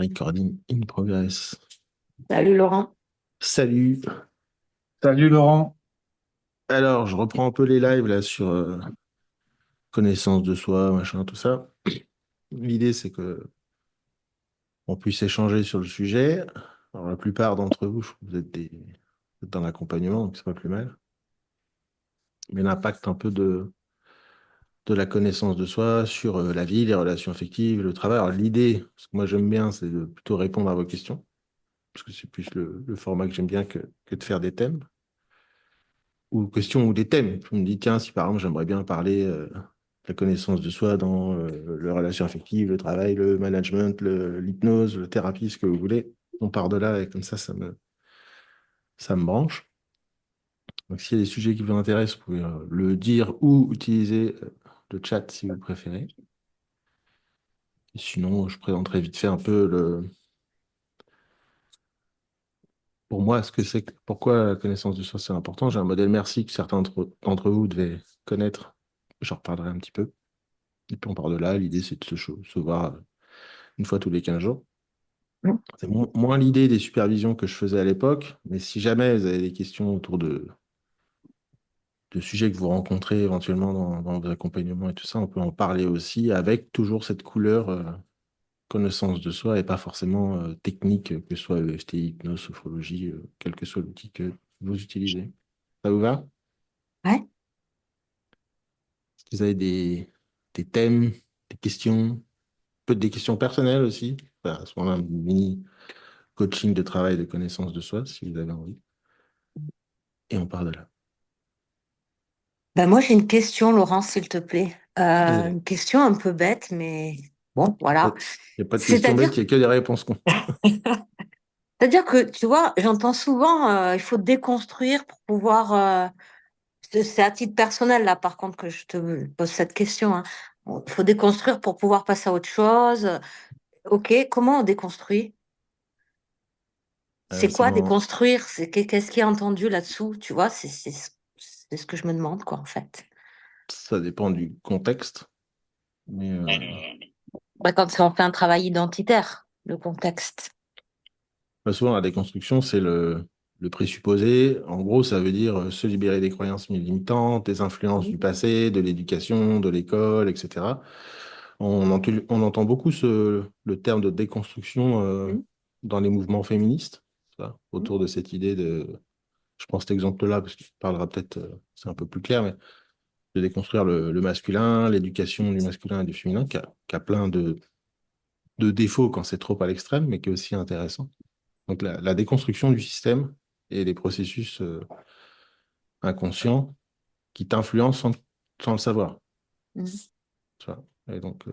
Recording in progress. Salut Laurent. Salut. Salut Laurent. Alors, je reprends un peu les lives là sur connaissance de soi, machin, tout ça. L'idée, c'est que on puisse échanger sur le sujet. Alors, la plupart d'entre vous, je trouve que vous êtes dans l'accompagnement, donc c'est pas plus mal. Mais l'impact un peu de la connaissance de soi sur la vie, les relations affectives, le travail. Alors, l'idée, ce que moi j'aime bien, c'est de plutôt répondre à vos questions, parce que c'est plus le format que j'aime bien que de faire des thèmes. Ou questions ou des thèmes. Je me dis, tiens, si par exemple j'aimerais bien parler de la connaissance de soi dans les relations affectives, le travail, le management, l'hypnose, la thérapie, ce que vous voulez, on part de là et comme ça me branche. Donc s'il y a des sujets qui vous intéressent, vous pouvez le dire ou utiliser le chat si vous préférez. Et sinon, je présenterai vite fait un peu pour moi ce que c'est, pourquoi la connaissance de soi c'est important. J'ai un modèle merci que certains d'entre vous devaient connaître. J'en reparlerai un petit peu. Et puis on part de là, l'idée c'est de se voir une fois tous les 15 jours. C'est moins l'idée des supervisions que je faisais à l'époque, mais si jamais vous avez des questions autour de sujets que vous rencontrez éventuellement dans vos accompagnements et tout ça, on peut en parler aussi avec toujours cette couleur connaissance de soi et pas forcément technique, que ce soit EFT, hypnose, sophrologie, quel que soit l'outil que vous utilisez. Ça vous va? Ouais. Est-ce que vous avez des thèmes, des questions, peut-être des questions personnelles aussi? Enfin, à ce moment-là, un mini coaching de travail de connaissance de soi, si vous avez envie. Et on part de là. Ben moi j'ai une question Laurent, s'il te plaît. Allez. Une question un peu bête, mais bon, Il voilà. n'y a pas de questions C'est-à-dire, bêtes, il n'y a que des réponses cons. c'est-à-dire que tu vois, j'entends souvent, il faut déconstruire pour pouvoir. C'est à titre personnel là, par contre, que je te pose cette question. Hein. Bon, il faut déconstruire pour pouvoir passer à autre chose. Ok, comment on déconstruit? C'est C'est quoi dans... déconstruire? Qu'est-ce qui est entendu là-dessous? Tu vois, c'est ce que je me demande, quoi, en fait. Ça dépend du contexte. Mais Bah, quand on fait un travail identitaire, le contexte. souvent, la déconstruction, c'est le présupposé. En gros, ça veut dire se libérer des croyances limitantes, des influences du Mhm. passé, de l'éducation, de l'école, etc. On entend beaucoup le terme de déconstruction Mhm. dans les mouvements féministes, ça, Mhm. autour de cette idée de... Je prends cet exemple-là parce qu'il parlera peut-être, c'est un peu plus clair, mais de déconstruire le masculin, l'éducation du masculin et du féminin, qui a plein de défauts quand c'est trop à l'extrême, mais qui est aussi intéressant. Donc la déconstruction du système et des processus inconscients qui t'influencent sans le savoir. Mhm. Tu vois. Et donc,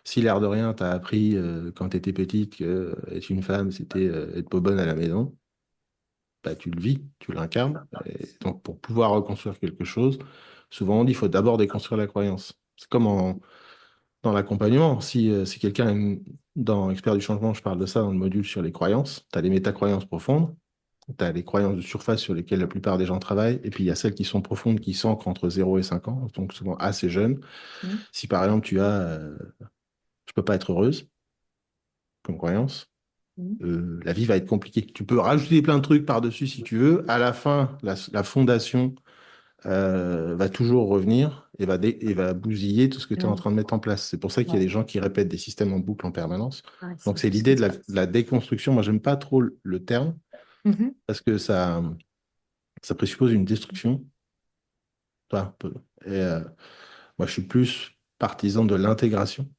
si l'air de rien, t'as appris quand tu étais petite que être une femme, c'était être pas bonne à la maison, bah, tu le vis, tu l'incarnes. Et donc, pour pouvoir reconstruire quelque chose, souvent on dit qu'il faut d'abord déconstruire la croyance. C'est comme dans l'accompagnement. Si quelqu'un dans Expert du changement, je parle de ça dans le module sur les croyances, tu as les métacroyances profondes, tu as les croyances de surface sur lesquelles la plupart des gens travaillent, et puis il y a celles qui sont profondes qui s'ancrent entre 0 et 5 ans, donc souvent assez jeunes. Mhm. Si par exemple tu as je peux pas être heureuse comme croyance, Mhm. la vie va être compliquée. Tu peux rajouter plein de trucs par-dessus si tu veux. À la fin, la fondation va toujours revenir et va bousiller tout ce que tu es en Mhm. train de mettre en place. C'est pour ça qu'il y a Ouais. des gens qui répètent des systèmes en boucle en permanence. Ouais, Donc c'est c'est juste l'idée de ça. la déconstruction. Moi, j'aime pas trop le terme Mhm. parce que ça présuppose une destruction. Toi, un peu. Et moi, je suis plus partisan de l'intégration.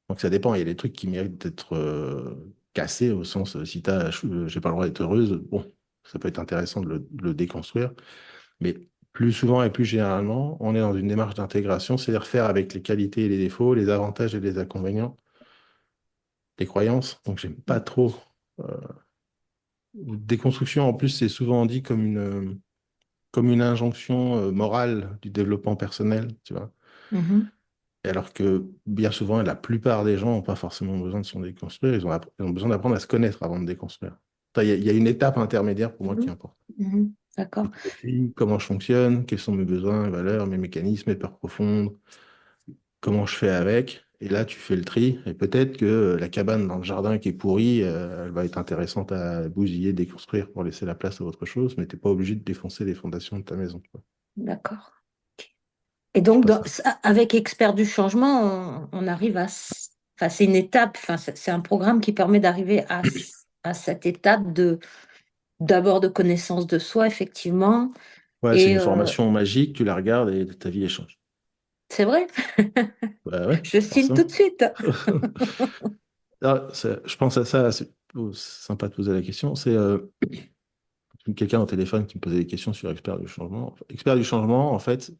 Donc ça dépend. Il y a des trucs qui méritent d'être cassés au sens, si j'ai pas le droit d'être heureuse, bon, ça peut être intéressant de le déconstruire. Mais plus souvent et plus généralement, on est dans une démarche d'intégration, c'est-à-dire faire avec les qualités et les défauts, les avantages et les inconvénients, les croyances. Donc, j'aime pas trop. euh, Déconstruction, en plus, c'est souvent dit comme une injonction morale du développement personnel, tu vois. Mhm. Et alors que bien souvent, la plupart des gens n'ont pas forcément besoin de se déconstruire, ils ont besoin d'apprendre à se connaître avant de déconstruire. Il y a une étape intermédiaire pour moi qui est Mhm. importante. Mhm. D'accord. Qui me suis, comment je fonctionne, quels sont mes besoins, mes valeurs, mes mécanismes, mes peurs profondes, comment je fais avec. Et là, tu fais le tri. Et peut-être que la cabane dans le jardin qui est pourrie, elle va être intéressante à bousiller, déconstruire pour laisser la place à autre chose, mais tu n'es pas obligé de défoncer les fondations de ta maison, quoi. D'accord. Et Je sais donc, pas ça. avec Expert du changement, on arrive enfin, c'est une étape, enfin, c'est un programme qui permet d'arriver à cette étape d'abord de connaissance de soi, effectivement. Ouais, c'est Et une formation magique, tu la regardes et ta vie, elle change. c'est vrai, Bah ouais, je signe tout forcément. de suite. Ah, je pense à ça, c'est sympa de poser la question. C'est quelqu'un au téléphone qui me posait des questions sur Expert du changement. Expert du changement, en fait,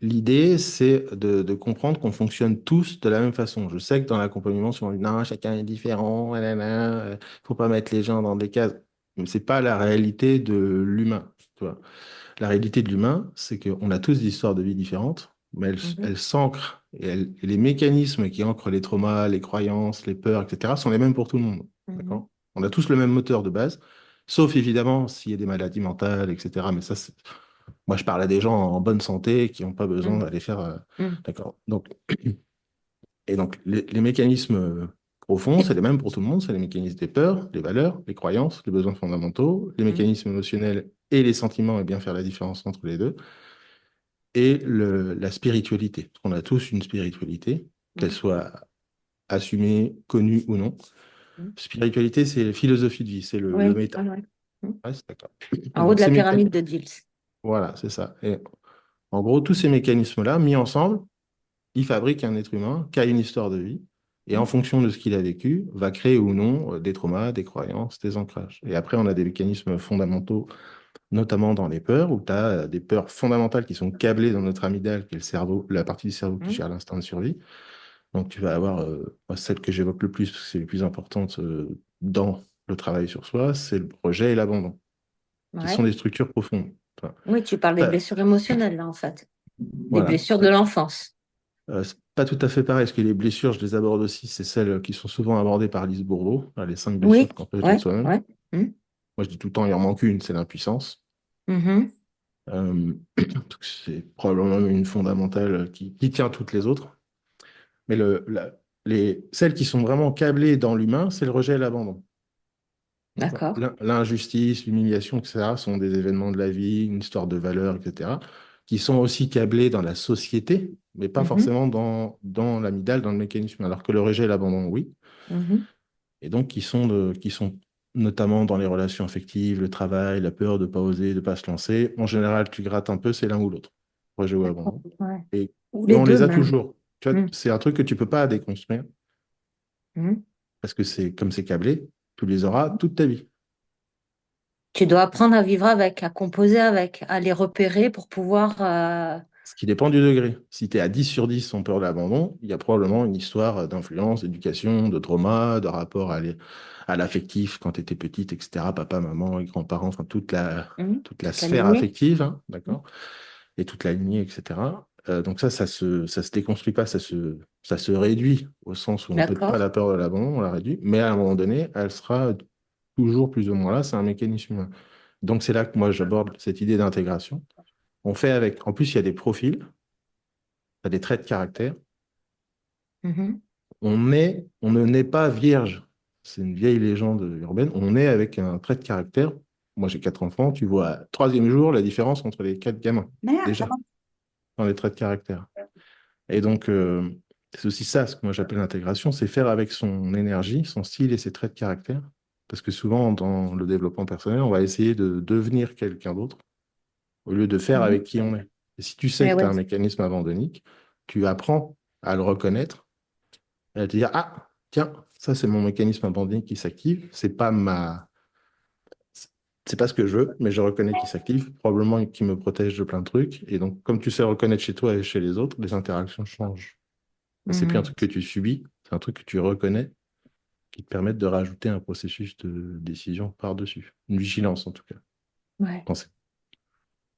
l'idée, c'est de comprendre qu'on fonctionne tous de la même façon. Je sais que dans l'accompagnement, souvent, on dit non, chacun est différent, il faut pas mettre les gens dans des cases. Mais c'est pas la réalité de l'humain, tu vois. La réalité de l'humain, c'est qu'on a tous des histoires de vie différentes, mais Mhm, elles s'ancrent et les mécanismes qui ancrent les traumas, les croyances, les peurs, etc., sont les mêmes pour tout le monde. mhm, D'accord? On a tous le même moteur de base, sauf évidemment s'il y a des maladies mentales, etc. Mais ça, moi, je parle à des gens en bonne santé qui n'ont pas besoin mhm, d'aller faire. mhm, D'accord? Donc, les mécanismes profonds, c'est les mêmes pour tout le monde. C'est les mécanismes des peurs, des valeurs, les croyances, les besoins fondamentaux, les mhm, mécanismes émotionnels et les sentiments, et bien faire la différence entre les deux, et la spiritualité. On a tous une spiritualité, qu'elle mhm, soit assumée, connue ou non. mhm. Spiritualité, c'est la philosophie de vie, c'est le Oui, méta. ouais, ouais. Mhm. Ouais, c'est d'accord. Et En haut donc, de la ces pyramide mécanismes, de Diels. voilà, c'est ça. Et en gros, tous ces mécanismes-là, mis ensemble, il fabrique un être humain qui a une histoire de vie et en Mhm, fonction de ce qu'il a vécu, va créer ou non des traumas, des croyances, des ancrages. Et après, on a des mécanismes fondamentaux, notamment dans les peurs, où tu as des peurs fondamentales qui sont câblées dans notre amygdale, qui est le cerveau, la partie du cerveau qui mhm. gère l'instinct de survie. Donc, tu vas avoir moi, celle que j'évoque le plus, parce que c'est les plus importantes dans le travail sur soi, c'est le rejet et l'abandon, qui sont Ouais. des structures profondes. Enfin, Oui, tu parles des ça- blessures émotionnelles, là, en fait. Des voilà. blessures de l'enfance. C'est pas tout à fait pareil, parce que les blessures, je les aborde aussi, c'est celles qui sont souvent abordées par Lise Bourbeau, les 5 blessures Oui, qu'on peut de ouais, soi-même. ouais. Mhm, Moi, je dis tout le temps, il en manque une, c'est l'impuissance. mhm, Donc c'est probablement une fondamentale qui tient toutes les autres. Mais celles qui sont vraiment câblées dans l'humain, c'est le rejet et l'abandon. D'accord. d'accord. L'injustice, l'humiliation, etc., sont des événements de la vie, une histoire de valeurs, etc., qui sont aussi câblés dans la société, mais pas Mhm, forcément dans l'amygdale, dans le mécanisme. Alors que le rejet et l'abandon, oui. mhm, Et donc, qui sont notamment dans les relations affectives, le travail, la peur de ne pas oser, de ne pas se lancer. En général, tu grattes un peu, c'est l'un ou l'autre, rejet ou d'accord. abandon. Ouais. Et, Ou et les on deux, les a même. toujours. Tu vois, Mhm, c'est un truc que tu peux pas déconstruire mhm. parce que c'est comme c'est câblé, tu les auras toute ta vie. Tu dois apprendre à vivre avec, à composer avec, à les repérer pour pouvoir. Ce qui dépend du degré. Si tu es à 10 sur 10 sans peur de l'abandon, il y a probablement une histoire d'influence, d'éducation, de trauma, de rapport à l'affectif quand tu étais petite, etc. Papa, maman, et grands-parents, enfin toute la Toute la sphère lignée. affective, hein, Mhm, d'accord? Et toute la lignée, etc. Donc ça se déconstruit pas, ça se réduit au sens où on peut pas d'accord. la peur de l'abandon, on la réduit, mais à un moment donné, elle sera toujours plus ou moins là, c'est un mécanisme humain. Donc c'est là que moi j'aborde cette idée d'intégration. On fait avec, en plus il y a des profils, il y a des traits de caractère. Mhm, On ne naît pas vierge. C'est une vieille légende urbaine. On naît avec un trait de caractère. Moi j'ai 4 enfants, tu vois, troisième jour, la différence entre les 4 gamins, déjà, dans les traits de caractère. Et donc, c'est aussi ça, ce que moi j'appelle l'intégration, c'est faire avec son énergie, son style et ses traits de caractère. Parce que souvent, dans le développement personnel, on va essayer de devenir quelqu'un d'autre au lieu de faire mhm. avec qui on est. Et si tu sais Eh que tu as ouais. un mécanisme abandonnique, tu apprends à le reconnaître et à te dire, ah, tiens, ça c'est mon mécanisme abandonnique qui s'active, c'est pas ce que je veux, mais je reconnais qu'il s'active, probablement qu'il me protège de plein de trucs. Et donc, comme tu sais reconnaître chez toi et chez les autres, les interactions changent. C'est plus un Mhm. truc que tu subis, c'est un truc que tu reconnais qui te permet de rajouter un processus de décision par-dessus. Une vigilance, en tout cas. Ouais. Penser.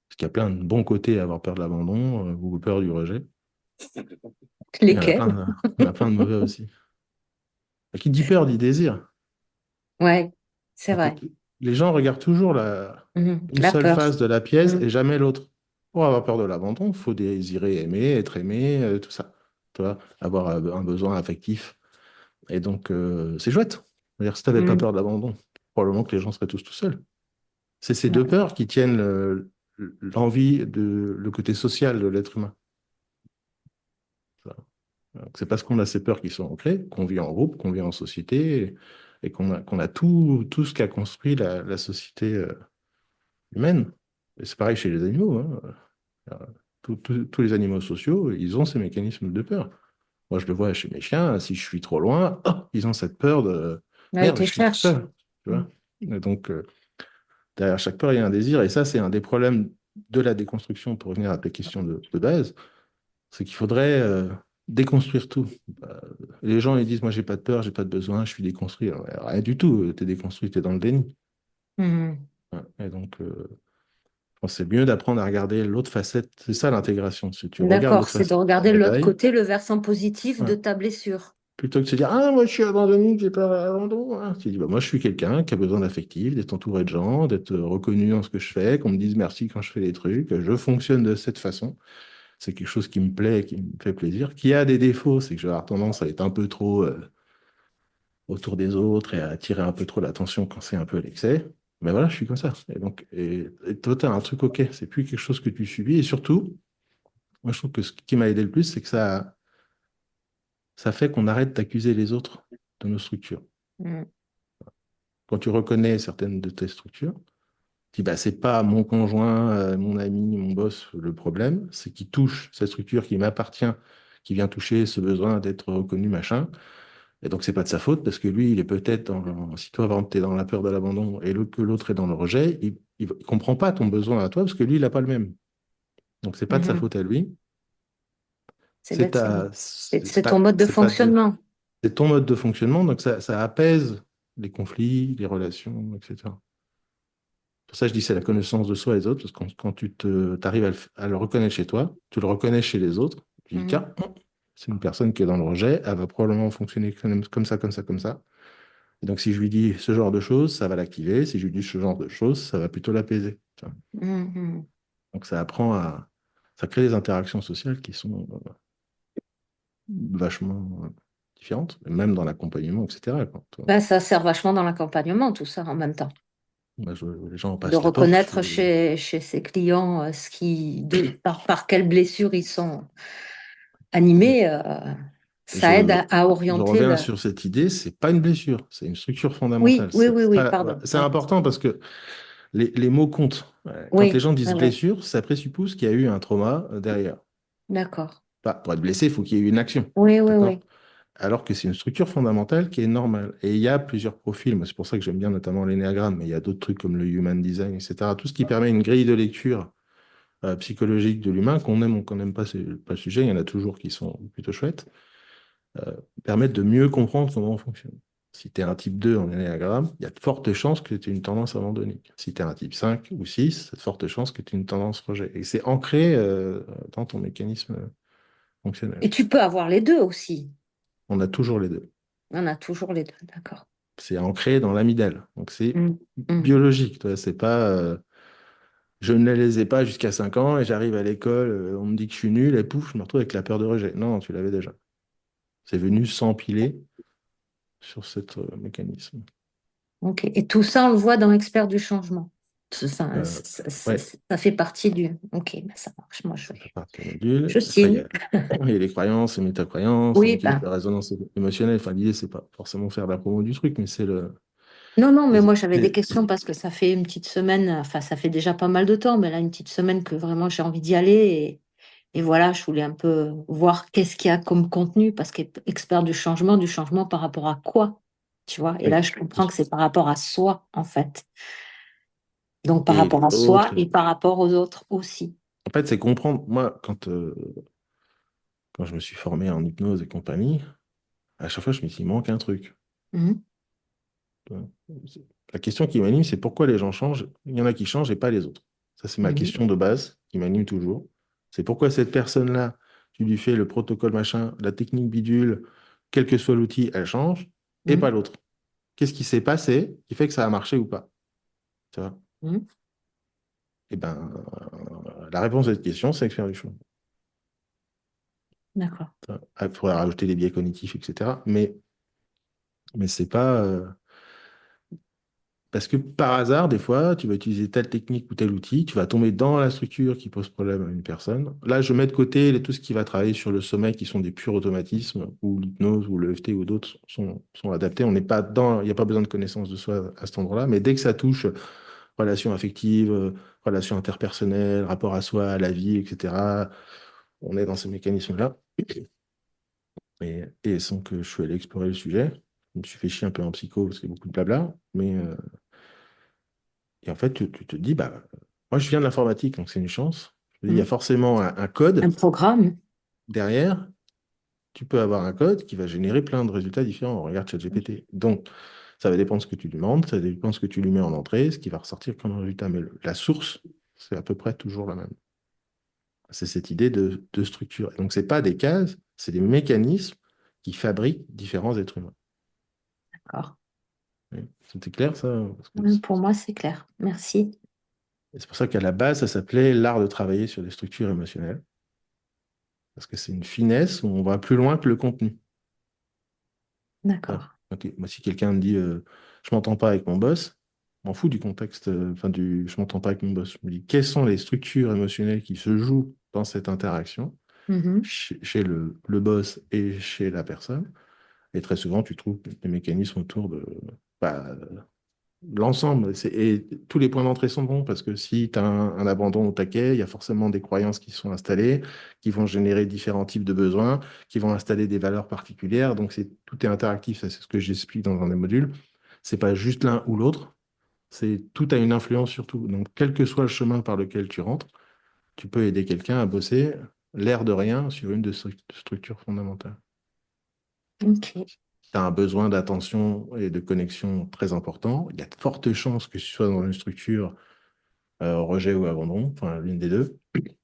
Parce qu'il y a plein de bons côtés à avoir peur de l'abandon ou peur du rejet. Il y en a Lesquels? plein, il y en a plein de mauvais aussi. Qui dit peur dit désir. Ouais, c'est Donc, vrai. les gens regardent toujours Mhm. une La seule peur. face de la pièce Mhm. et jamais l'autre. Pour avoir peur de l'abandon, il faut désirer aimer, être aimé, tout ça. tu vois, avoir un besoin affectif. Et donc, c'est chouette. C'est-à-dire, si tu n'avais pas Mm. peur de l'abandon, probablement que les gens seraient tous tout seuls. C'est ces deux Ouais. peurs qui tiennent l'envie, le côté social de l'être humain. Donc, c'est parce qu'on a ces peurs qui sont ancrées, qu'on vit en groupe, qu'on vit en société, et qu'on a tout ce qu'a construit la société humaine. Et c'est pareil chez les animaux, hein. Euh, tous les animaux sociaux, ils ont ces mécanismes de peur. Moi, je le vois chez mes chiens, si je suis trop loin, oh, ils ont cette peur de Là, il merde, te je suis tout cherche. seul. Tu Mm. vois. Et donc, derrière chaque peur, il y a un désir. Et ça, c'est un des problèmes de la déconstruction, pour revenir à ta question de base, c'est qu'il faudrait déconstruire tout. Les gens, ils disent, moi, j'ai pas de peur, j'ai pas de besoin, je suis déconstruit. Alors, rien du tout, tu es déconstruit, tu es dans le déni. Mm. Ouais. Et donc, je pense que c'est mieux d'apprendre à regarder l'autre facette. C'est ça l'intégration. Si tu regardes D'accord, l'autre c'est de facette de la regarder l'autre médaille, côté, le versant positif ouais, de ta blessure. plutôt que de se dire, ah, moi, je suis abandonné, j'ai peur de l'abandon. Hein. Tu dis, bah, moi, je suis quelqu'un qui a besoin d'affectif, d'être entouré de gens, d'être reconnu dans ce que je fais, qu'on me dise merci quand je fais des trucs. Je fonctionne de cette façon. C'est quelque chose qui me plaît, qui me fait plaisir. Qui a des défauts, c'est que je vais avoir tendance à être un peu trop autour des autres et à attirer un peu trop l'attention quand c'est un peu l'excès. Mais voilà, je suis comme ça. Et donc, et toi, tu as un truc OK. C'est plus quelque chose que tu subis. Et surtout, moi, je trouve que ce qui m'a aidé le plus, c'est que ça fait qu'on arrête d'accuser les autres de nos structures. Mm. Quand tu reconnais certaines de tes structures, tu dis, bah, c'est pas mon conjoint, mon ami, mon boss le problème, c'est qu'il touche cette structure qui m'appartient, qui vient toucher ce besoin d'être reconnu, machin. Et donc, c'est pas de sa faute parce que lui, il est peut-être si toi, par exemple, t'es dans la peur de l'abandon et que l'autre est dans le rejet, il comprend pas ton besoin à toi parce que lui, il n'a pas le même. Donc, c'est pas de sa Mhm. faute à lui. C'est C'est bête, ça. ta, C'est ton mode de c'est pas fonctionnement. c'est ton mode de fonctionnement. Donc, ça apaise les conflits, les relations, etc. Pour ça, je dis c'est la connaissance de soi et des autres parce que quand t'arrives à le reconnaître chez toi, tu le reconnais chez les autres, tu dis, Mhm. tiens, c'est une personne qui est dans le rejet, elle va probablement fonctionner comme ça, comme ça, comme ça. Et donc, si je lui dis ce genre de choses, ça va l'activer. Si je lui dis ce genre de choses, ça va plutôt l'apaiser. Tu vois. Mhm. Donc, ça crée des interactions sociales qui sont vachement différentes, même dans l'accompagnement, etc. Quoi. Tu vois. Ben, ça sert vachement dans l'accompagnement, tout ça, en même temps. Moi, les gens De passent la porte. reconnaître chez ses clients par quelle blessure ils sont animés, ça aide je, à je orienter reviens le... sur cette idée, c'est pas une blessure, c'est une structure Oui, fondamentale. oui, C'est oui, oui, pas, voilà. pardon. C'est Oui, important parce que les mots comptent. Ouais. Quand les oui, gens oui, disent oui. blessure, ça présuppose qu'il y a eu un trauma derrière. D'accord. Bah, pour être blessé, il faut qu'il y ait eu une action. Oui, oui, D'accord? oui. Alors que c'est une structure fondamentale qui est normale. Et il y a plusieurs profils. Moi, c'est pour ça que j'aime bien notamment l'énéagramme, mais il y a d'autres trucs comme le human design, etc. Tout ce qui permet une grille de lecture psychologique de l'humain, qu'on aime ou qu'on n'aime pas, c'est pas le sujet. Il y en a toujours qui sont plutôt chouettes, permettent de mieux comprendre comment on fonctionne. Si tu es un type 2 en énéagramme, il y a de fortes chances que tu aies une tendance abandonnique. Si tu es un type 5 ou 6, il y a de fortes chances que tu aies une tendance rejet. Et c'est ancré dans ton mécanisme fonctionnel. Et tu peux avoir les deux aussi. On a toujours les deux. On a toujours les deux, d'accord. C'est ancré dans l'amygdale. Donc c'est Mm, mm. biologique. Toi, c'est pas je ne les ai pas jusqu'à 5 ans et j'arrive à l'école, on me dit que je suis nul et pouf, je me retrouve avec la peur de rejet. Non, tu l'avais déjà. C'est venu s'empiler sur ce mécanisme. Ok. Et tout ça, on le voit dans Expert du changement. Tout ça, Euh, ouais, ça fait partie du. Ok, ben ça marche. Moi, ça fait partie du module. je Après, signe. il y a les croyances, les métacroyances, les Oui, mécanismes ben. de résonance émotionnelle. Enfin, l'idée, c'est pas forcément faire la promo du truc, mais c'est le. Non, non, mais moi j'avais des c'est- questions parce que ça fait une petite semaine, enfin ça fait déjà pas mal de temps, mais là une petite semaine que vraiment j'ai envie d'y aller et voilà, je voulais un peu voir qu'est-ce qu'il y a comme contenu parce qu'expert du changement par rapport à quoi, tu vois, et là Oui. je comprends que c'est par rapport à soi en fait, donc par Et rapport à soi l'autre, et par rapport aux autres aussi. en fait, c'est comprendre. Moi, quand je me suis formé en hypnose et compagnie, à chaque fois, je me suis dit, il manque un truc. Mhm, La question qui m'anime, c'est pourquoi les gens changent. Il y en a qui changent et pas les autres. Ça, c'est ma mhm, question de base qui m'anime toujours. C'est pourquoi cette personne-là, tu lui fais le protocole machin, la technique bidule, quel que soit l'outil, elle change, et pas mhm, l'autre. Qu'est-ce qui s'est passé qui fait que ça a marché ou pas? Tu vois. mhm. Eh ben, la réponse à cette question, c'est expert du choix. D'accord. Il faudrait rajouter des biais cognitifs, etc. Mais c'est pas. Parce que par hasard, des fois, tu vas utiliser telle technique ou tel outil, tu vas tomber dans la structure qui pose problème à une personne. Là, je mets de côté tout ce qui va travailler sur le sommeil, qui sont des purs automatismes, ou l'hypnose, ou le EFT, ou d'autres sont adaptés. On n'est pas dans, il n'y a pas besoin de connaissance de soi à cet endroit-là. Mais dès que ça touche relations affectives, relations interpersonnelles, rapport à soi, à la vie, etc., on est dans ces mécanismes-là. Et sans que je suis allé explorer le sujet, je me suis fait chier un peu en psycho parce qu'il y a beaucoup de blabla. Et en fait, tu te dis, bah, moi, je viens de l'informatique, donc c'est une chance. Je me dis, il y a Mm. forcément un Un code programme. derrière. Tu peux avoir un code qui va générer plein de résultats différents. Regarde ChatGPT. Donc, ça va dépendre de ce que tu lui demandes, ça dépend de ce que tu lui mets en entrée, ce qui va ressortir comme résultat. Mais la source, c'est à peu près toujours la même. C'est cette idée de structure. Et donc, ce n'est pas des cases, c'est des mécanismes qui fabriquent différents êtres humains. D'accord. Oui. C'était clair, ça? Parce que Pour moi, c'est clair. Merci. c'est pour ça qu'à la base, ça s'appelait l'art de travailler sur les structures émotionnelles. Parce que c'est une finesse où on va plus loin que le contenu. Ah, D'accord. ok. Moi, si quelqu'un me dit je m'entends pas avec mon boss, je m'en fous du contexte, je m'entends pas avec mon boss. Je me dis quelles sont les structures émotionnelles qui se jouent dans cette interaction Mhm. chez le boss et chez la personne. Et très souvent, tu trouves des mécanismes autour de bah, l'ensemble. Et tous les points d'entrée sont bons parce que si tu as un abandon au taquet, il y a forcément des croyances qui sont installées, qui vont générer différents types de besoins, qui vont installer des valeurs particulières. Donc, tout est interactif. Ça, c'est ce que j'explique dans un des modules. C'est pas juste l'un ou l'autre. C'est tout a une influence sur tout. Donc, quel que soit le chemin par lequel tu rentres, tu peux aider quelqu'un à bosser l'air de rien sur une de ces structures fondamentales. Ok. Tu as un besoin d'attention et de connexion très important. Il y a de fortes chances que tu sois dans une structure rejet ou abandon, enfin l'une des deux.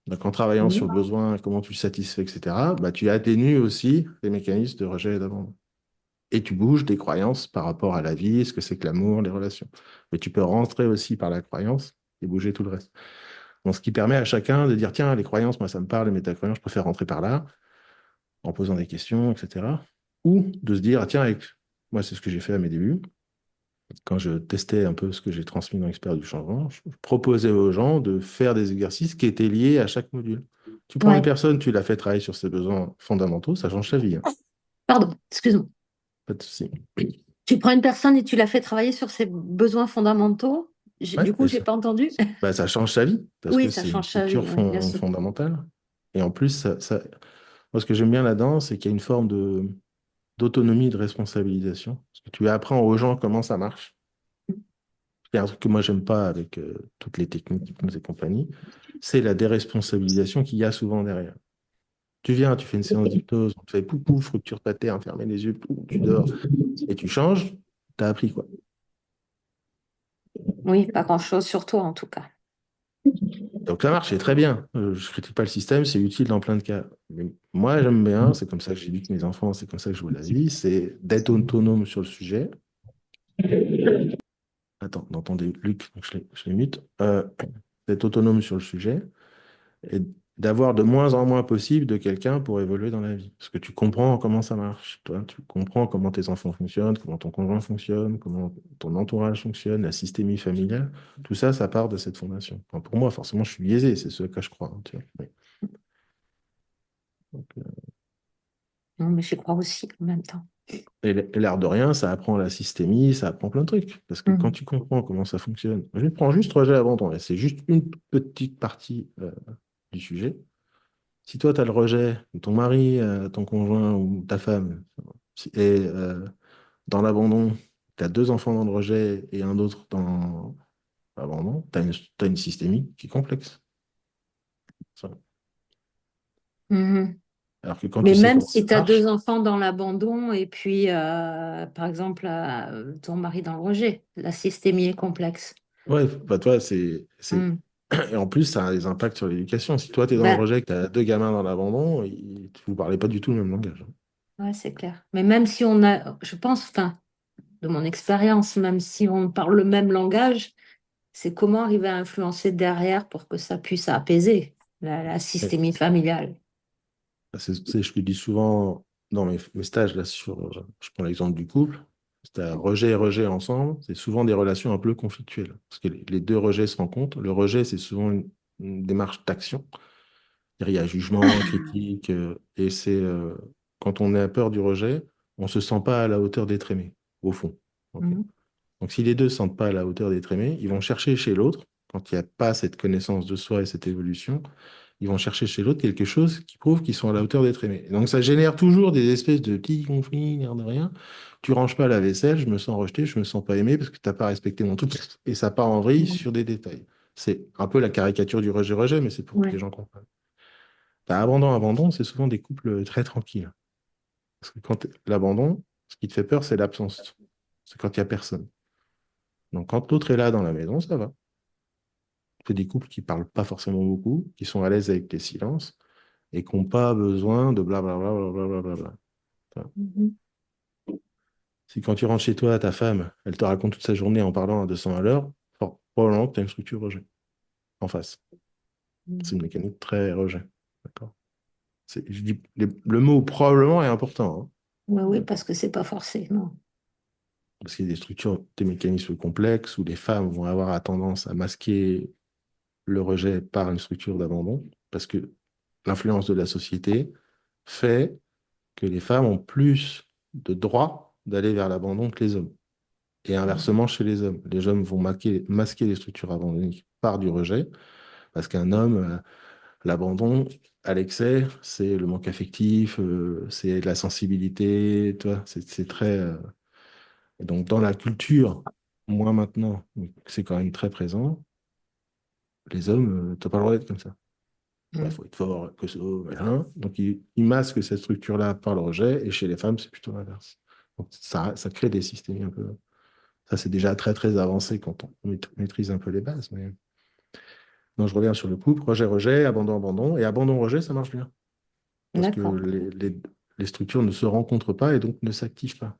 Donc en travaillant sur Oui. le besoin, comment tu le satisfais, etc., bah, tu atténues aussi les mécanismes de rejet et d'abandon. Et tu bouges des croyances par rapport à la vie, ce que c'est que l'amour, les relations. Mais tu peux rentrer aussi par la croyance et bouger tout le reste. Donc, ce qui permet à chacun de dire, tiens, les croyances, moi, ça me parle, les métacroyances, je préfère rentrer par là, en posant des questions, etc. Ou de se dire, ah, tiens, moi, c'est ce que j'ai fait à mes débuts. Quand je testais un peu ce que j'ai transmis dans l'expert du changement, je proposais aux gens de faire des exercices qui étaient liés à chaque module. Tu prends une Ouais. personne, tu la fais travailler sur ses besoins fondamentaux, ça change sa vie, hein. Pardon, excuse-moi. Pas de souci. Tu prends une personne et tu la fais travailler sur ses besoins fondamentaux. Ouais, Du coup, j'ai pas entendu. bah, ça change sa vie parce Oui, que ça c'est une change sa vie, structure oui, bien sûr. fondamentale. Et en plus, moi, ce que j'aime bien là-dedans, c'est qu'il y a une forme d'autonomie, de responsabilisation. Parce que tu apprends aux gens comment ça marche. Il y a un truc que moi, j'aime pas avec toutes les techniques hypnose et compagnie, c'est la déresponsabilisation qu'il y a souvent derrière. Tu viens, tu fais une séance d'hypnose, on te fait pouf, pouf, rupture pâtée, fermer les yeux, pouf, tu dors et tu changes, tu as appris quoi. Oui, pas grand-chose sur toi en tout cas. Donc ça marche, c'est très bien. Je critique pas le système, c'est utile dans plein de cas. Mais moi, j'aime bien, c'est comme ça que j'éduque mes enfants, c'est comme ça que je vois la vie, c'est d'être autonome sur le sujet. Attends, d'entendre Luc, donc je les mute. D'être autonome sur le sujet et d'avoir de moins en moins possible de quelqu'un pour évoluer dans la vie. Parce que tu comprends comment ça marche, toi, tu comprends comment tes enfants fonctionnent, comment ton conjoint fonctionne, comment ton entourage fonctionne, la systémie familiale. Tout ça, ça part de cette fondation. Enfin, pour moi, forcément, je suis biaisé, c'est ce que je crois, hein, tu vois. Oui. Donc, Non, mais j'y crois aussi en même temps. et l'air de rien, ça apprend la systémie, ça apprend plein de trucs. Parce que quand Mhm. tu comprends comment ça fonctionne, je prends juste rejet abandon, et c'est juste une petite partie du sujet. Si toi, tu as le rejet, ou ton mari, ton conjoint ou ta femme, et dans l'abandon, tu as deux enfants dans le rejet et un autre dans l'abandon, t'as une systémie qui est complexe. Ça. Mhm. Alors que quand tu Mais sais même comment ça si tu as marche, deux enfants dans l'abandon et puis, par exemple, ton mari dans le rejet, la systémie est complexe. ouais, bah, toi, Mhm. Et en plus, ça a des impacts sur l'éducation. Si toi, tu es dans le Ben, rejet, que tu as deux gamins dans l'abandon, vous ne parlez pas du tout le même langage, hein. ouais, c'est clair. Mais même si on a, je pense, enfin, de mon expérience, même si on parle le même langage, c'est comment arriver à influencer derrière pour que ça puisse apaiser la Et systémie familiale. Je le dis souvent dans mes stages, là, je prends l'exemple du couple. C'est à rejet et rejet ensemble, c'est souvent des relations un peu conflictuelles. Parce que les deux rejets se rencontrent. Le rejet, c'est souvent une démarche d'action. Il y a jugement, critique, et quand on a peur du rejet, on ne se sent pas à la hauteur d'être aimé, au fond. Ok. Mhm. Donc, si les deux ne se sentent pas à la hauteur d'être aimés, ils vont chercher chez l'autre, quand il n'y a pas cette connaissance de soi et cette évolution, ils vont chercher chez l'autre quelque chose qui prouve qu'ils sont à la hauteur d'être aimés. Et donc, ça génère toujours des espèces de petits conflits, l'air de rien. Tu ranges pas la vaisselle, je me sens rejeté, je me sens pas aimé parce que tu n'as pas respecté mon truc. Et ça part en vrille Mhm. sur des détails. C'est un peu la caricature du rejet-rejet, mais c'est pour que les Ouais. gens comprennent. T'as abandon, c'est souvent des couples très tranquilles. Parce que l'abandon, ce qui te fait peur, c'est l'absence. C'est quand il n'y a personne. Donc, quand l'autre est là dans la maison, ça va. C'est des couples qui parlent pas forcément beaucoup, qui sont à l'aise avec les silences et qui n'ont pas besoin de blablabla. Blablabla. Mhm. Si quand tu rentres chez toi, ta femme, elle te raconte toute sa journée en parlant à 200 à l'heure, probablement que tu as une structure rejet en face. C'est une mécanique très rejet. D'accord. Je dis, le mot probablement est important, hein, Ouais, oui, parce que c'est pas forcé, non. parce qu'il y a des structures, des mécanismes complexes où les femmes vont avoir tendance à masquer le rejet par une structure d'abandon, parce que l'influence de la société fait que les femmes ont plus de droits d'aller vers l'abandon que les hommes. Et inversement chez les hommes. Les hommes vont masquer les structures abandonniques par du rejet, parce qu'un homme, l'abandon à l'excès, c'est le manque affectif, c'est de la sensibilité, tu vois, c'est très... Et donc dans la culture, moins maintenant, mais c'est quand même très présent, les hommes, t'as pas le droit d'être comme ça. Il Mhm. faut être fort, costaud, machin. Donc ils masquent cette structure-là par le rejet, et chez les femmes, c'est plutôt l'inverse. Donc ça crée des systèmes un peu... Ça, c'est déjà très, très avancé quand on maîtrise un peu les bases. Mais... Non, je reviens sur le couple, rejet-rejet, abandon-abandon. Et abandon-rejet, ça marche bien. Parce que D'accord. les structures ne se rencontrent pas et donc ne s'activent pas.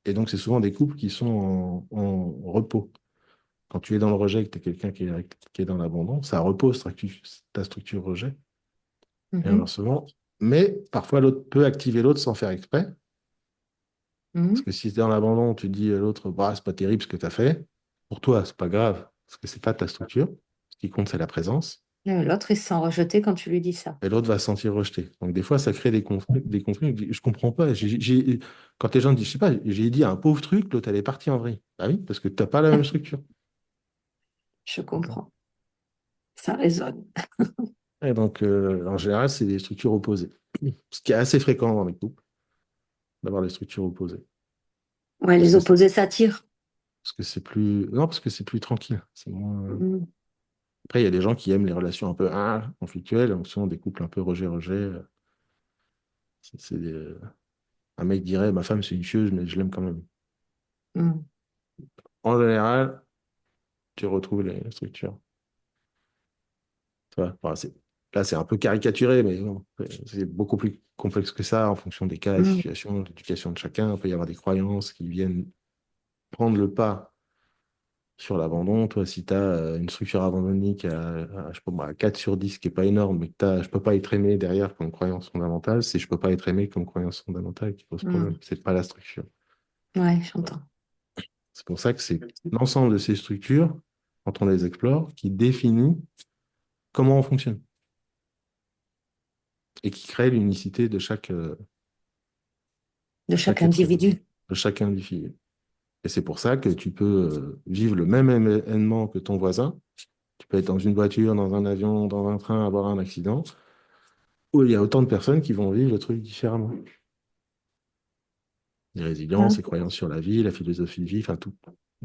Et donc, c'est souvent des couples qui sont en repos. Quand tu es dans le rejet et que tu es quelqu'un qui est dans l'abandon, ça repose ta structure rejet, et Mhm. inversement. Mais parfois, l'autre peut activer l'autre sans faire exprès. Parce Mhm. que si tu es dans l'abandon, tu dis à l'autre, bah, c'est pas terrible ce que tu as fait. Pour toi, c'est pas grave, parce que c'est pas ta structure. Ce qui compte, c'est la présence. L'autre, il se sent rejeté quand tu lui dis ça. Et l'autre va se sentir rejeté. Donc, des fois, ça crée des conflits. Des conflits. Je comprends pas. Quand les gens disent, je sais pas, j'ai dit un pauvre truc, l'autre, elle est partie en vrille. Ah oui, parce que tu n'as pas la même structure. Je D'accord. comprends. Ça résonne. Et donc, en général, c'est des structures opposées. Ce qui est assez fréquent dans les couples, d'avoir des structures opposées. Ouais, Parce les que opposés s'attirent. c'est plus. Non, parce que c'est plus tranquille. C'est moins. Mhm. Après, il y a des gens qui aiment les relations un peu conflictuelles, donc souvent des couples un peu rejet-rejet. Un mec dirait, ma femme, c'est une chieuse, mais je l'aime quand même. Mhm. En général, tu retrouves les structures. Tu vois, enfin, là, c'est un peu caricaturé, mais bon, c'est beaucoup plus complexe que ça en fonction des cas, des Mhm. situations, de l'éducation de chacun. Il peut y avoir des croyances qui viennent prendre le pas sur l'abandon. Toi, si tu as une structure abandonnique je sais pas, moi, à 4 sur 10, qui n'est pas énorme, mais que je peux pas être aimé derrière comme croyance fondamentale, c'est je peux pas être aimé comme croyance fondamentale qui pose problème. Mhm. C'est pas la structure. Ouais, j'entends. C'est pour ça que c'est l'ensemble de ces structures, quand on les explore, qui définit comment on fonctionne et qui crée l'unicité De de chaque chaque être humain, individu. de chaque individu. Et c'est pour ça que tu peux vivre le même événement que ton voisin. Tu peux être dans une voiture, dans un avion, dans un train, avoir un accident, où il y a autant de personnes qui vont vivre le truc différemment. Les résiliences, les Hein. croyances sur la vie, la philosophie de vie, enfin tout.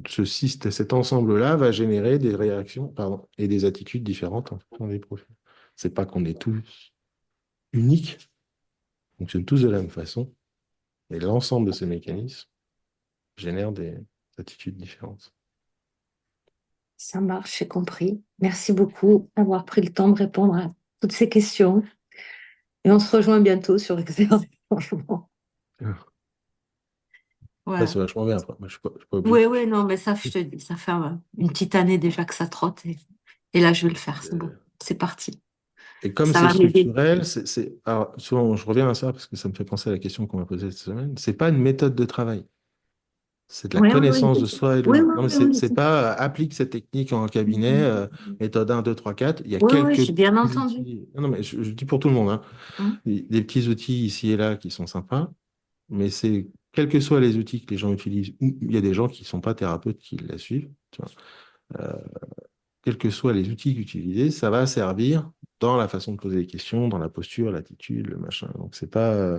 Cet ensemble-là va générer des réactions, pardon, et des attitudes différentes en fonction des profils. C'est pas qu'on est tous uniques, on fonctionne tous de la même façon, mais l'ensemble de ces mécanismes génère des attitudes différentes. Ça marche, j'ai compris. Merci beaucoup d'avoir pris le temps de répondre à toutes ces questions. Et on se rejoint bientôt sur Exerce des changements. Ça, Ouais. c'est vachement bien. Après. Moi, je suis pas Oui, obligé. oui, non, mais ça, je te dis, ça fait une petite année déjà que ça trotte. Et là, je vais le faire, c'est bon. Euh, C'est parti. Et comme Ça c'est va m'aider. structurel, alors, souvent, je reviens à ça parce que ça me fait penser à la question qu'on m'a posée cette semaine. C'est pas une méthode de travail. C'est de la Oui, oui, connaissance oui. de soi et de Oui, l'autre. oui, Non, mais oui, oui. c'est pas applique cette technique en cabinet, méthode 1, 2, 3, 4. Il y a Oui, oui, quelques j'ai bien petits entendu. outils. Non, non, mais je dis pour tout le monde, hein. Hum, Des petits outils ici et là qui sont sympas, mais c'est quels que soient les outils que les gens utilisent, ou il y a des gens qui ne sont pas thérapeutes qui la suivent, tu vois. Euh, quels que soient les outils utilisés, ça va servir dans la façon de poser les questions, dans la posture, l'attitude, le machin. Donc c'est pas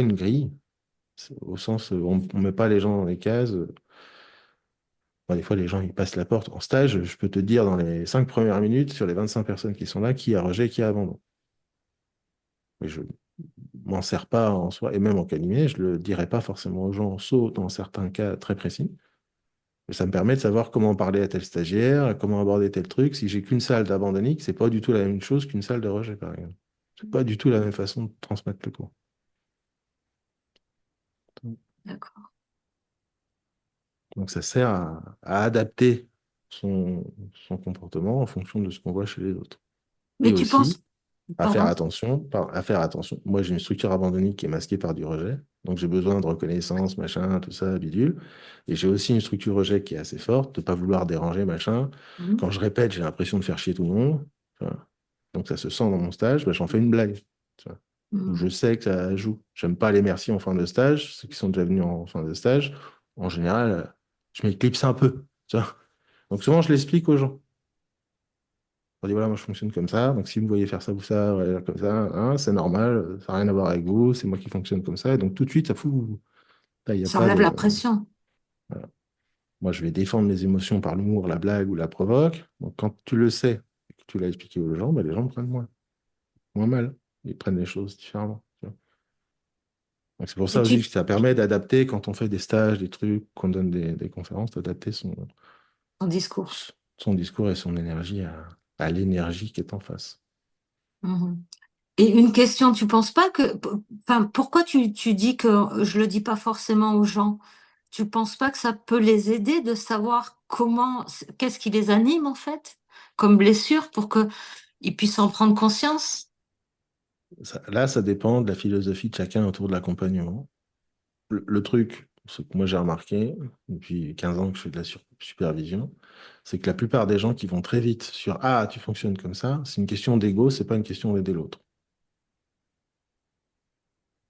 une grille, au sens on ne met pas les gens dans les cases. Bon, des fois, les gens ils passent la porte en stage. Je peux te dire dans les 5 premières minutes, sur les 25 personnes qui sont là, qui a rejet, qui a abandon. Mais je m'en sers pas en soi, et même en cabinet, je le dirai pas forcément aux gens, sauf dans certains cas très précis. Mais ça me permet de savoir comment parler à tel stagiaire, comment aborder tel truc. Si j'ai qu'une salle d'abandonnique, c'est pas du tout la même chose qu'une salle de rejet, par exemple. C'est pas du tout la même façon de transmettre le cours. d'accord. Donc ça sert à adapter son comportement en fonction de ce qu'on voit chez les autres. Mais Et tu aussi, penses, pardon, à faire attention. Moi, j'ai une structure abandonnique qui est masquée par du rejet. Donc, j'ai besoin de reconnaissance, machin, tout ça, bidule. Et j'ai aussi une structure rejet qui est assez forte, de ne pas vouloir déranger, machin. hum, Quand je répète, j'ai l'impression de faire chier tout le monde. Tu vois. Donc, ça se sent dans mon stage, bah, j'en fais une blague. Tu vois. Où hum, je sais que ça joue. J'aime pas les merci en fin de stage. Ceux qui sont déjà venus en fin de stage, en général, je m'éclipse un peu. Tu vois. Donc, souvent, je l'explique aux gens. On dit voilà, moi je fonctionne comme ça, donc si vous me voyez faire ça ou ça, ouais, comme ça, hein, c'est normal, ça n'a rien à voir avec vous, c'est moi qui fonctionne comme ça, et donc tout de suite, ça fout. Là, il n'y a ça pas enlève la de. pression. Voilà. Moi, je vais défendre mes émotions par l'humour, la blague ou la provoque. Donc quand tu le sais et que tu l'as expliqué aux gens, bah, les gens prennent moins mal. Ils prennent les choses différemment. Tu vois. Donc c'est pour Et ça aussi tu, que ça permet d'adapter quand on fait des stages, des trucs, qu'on donne des conférences, d'adapter ton discours. son discours et son énergie à l'énergie qui est en face. Mhm. Et une question, tu penses pas que, enfin, pourquoi tu dis que je le dis pas forcément aux gens? Tu penses pas que ça peut les aider de savoir comment, qu'est-ce qui les anime en fait, comme blessure, pour que ils puissent en prendre conscience? Là, ça dépend de la philosophie de chacun autour de l'accompagnement. Le truc, ce que moi j'ai remarqué depuis 15 ans que je fais de la supervision, c'est que la plupart des gens qui vont très vite sur Ah, tu fonctionnes comme ça, c'est une question d'ego, c'est pas une question d'aider l'autre.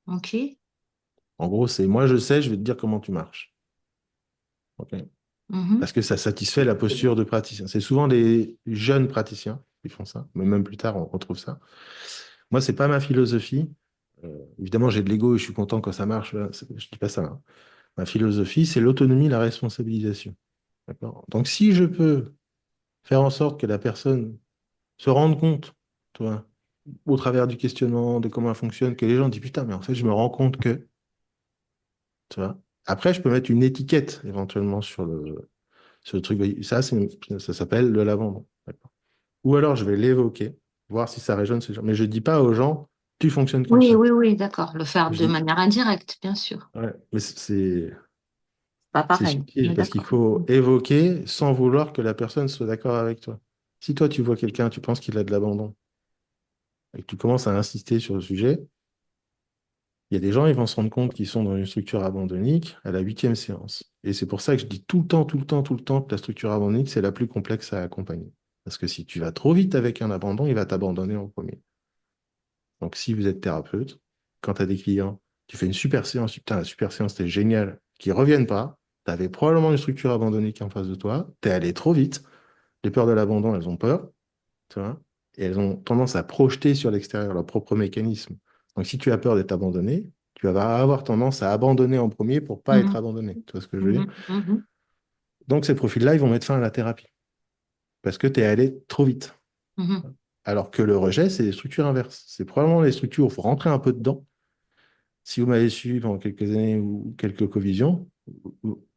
Ok. En gros, c'est moi je sais, je vais te dire comment tu marches. Ok. Mhm. Parce que ça satisfait la posture de praticien. C'est souvent les jeunes praticiens qui font ça, mais même plus tard, on retrouve ça. Moi, c'est pas ma philosophie. Évidemment, j'ai de l'ego et je suis content quand ça marche. Là, je dis pas ça, hein. Ma philosophie, c'est l'autonomie, la responsabilisation. D'accord. Donc, si je peux faire en sorte que la personne se rende compte, toi, au travers du questionnement, de comment elle fonctionne, que les gens disent putain, mais en fait, je me rends compte que, tu vois. Après, je peux mettre une étiquette éventuellement sur le truc. Ça s'appelle de l'abandon. D'accord. Ou alors, je vais l'évoquer, voir si ça résonne. Mais je dis pas aux gens, tu fonctionnes comme Oui, ça. oui, oui, d'accord. Le faire Je de dis, manière indirecte, bien sûr. ouais, mais Pas c'est pareil. On subtil est parce qu'il d'accord. faut évoquer sans vouloir que la personne soit d'accord avec toi. Si toi, tu vois quelqu'un, tu penses qu'il a de l'abandon, et que tu commences à insister sur le sujet, il y a des gens, ils vont se rendre compte qu'ils sont dans une structure abandonnique à la huitième séance. Et c'est pour ça que je dis tout le temps, tout le temps, tout le temps que la structure abandonnique, c'est la plus complexe à accompagner. Parce que si tu vas trop vite avec un abandon, il va t'abandonner en premier. Donc, si vous êtes thérapeute, quand tu as des clients, tu fais une super séance, putain, la super séance, c'était génial, qui ne reviennent pas, tu avais probablement une structure abandonnique en face de toi, tu es allé trop vite, les peurs de l'abandon, elles ont peur, tu vois, et elles ont tendance à projeter sur l'extérieur leur propre mécanisme. Donc, si tu as peur d'être abandonné, tu vas avoir tendance à abandonner en premier pour pas être Mhm, abandonné. Tu vois ce que je veux dire? mhm, mhm, Donc, ces profils-là, ils vont mettre fin à la thérapie parce que tu es allé trop vite. mhm, Alors que le rejet, c'est les structures inverses. C'est probablement les structures où il faut rentrer un peu dedans. Si vous m'avez suivi pendant quelques années ou quelques covisions,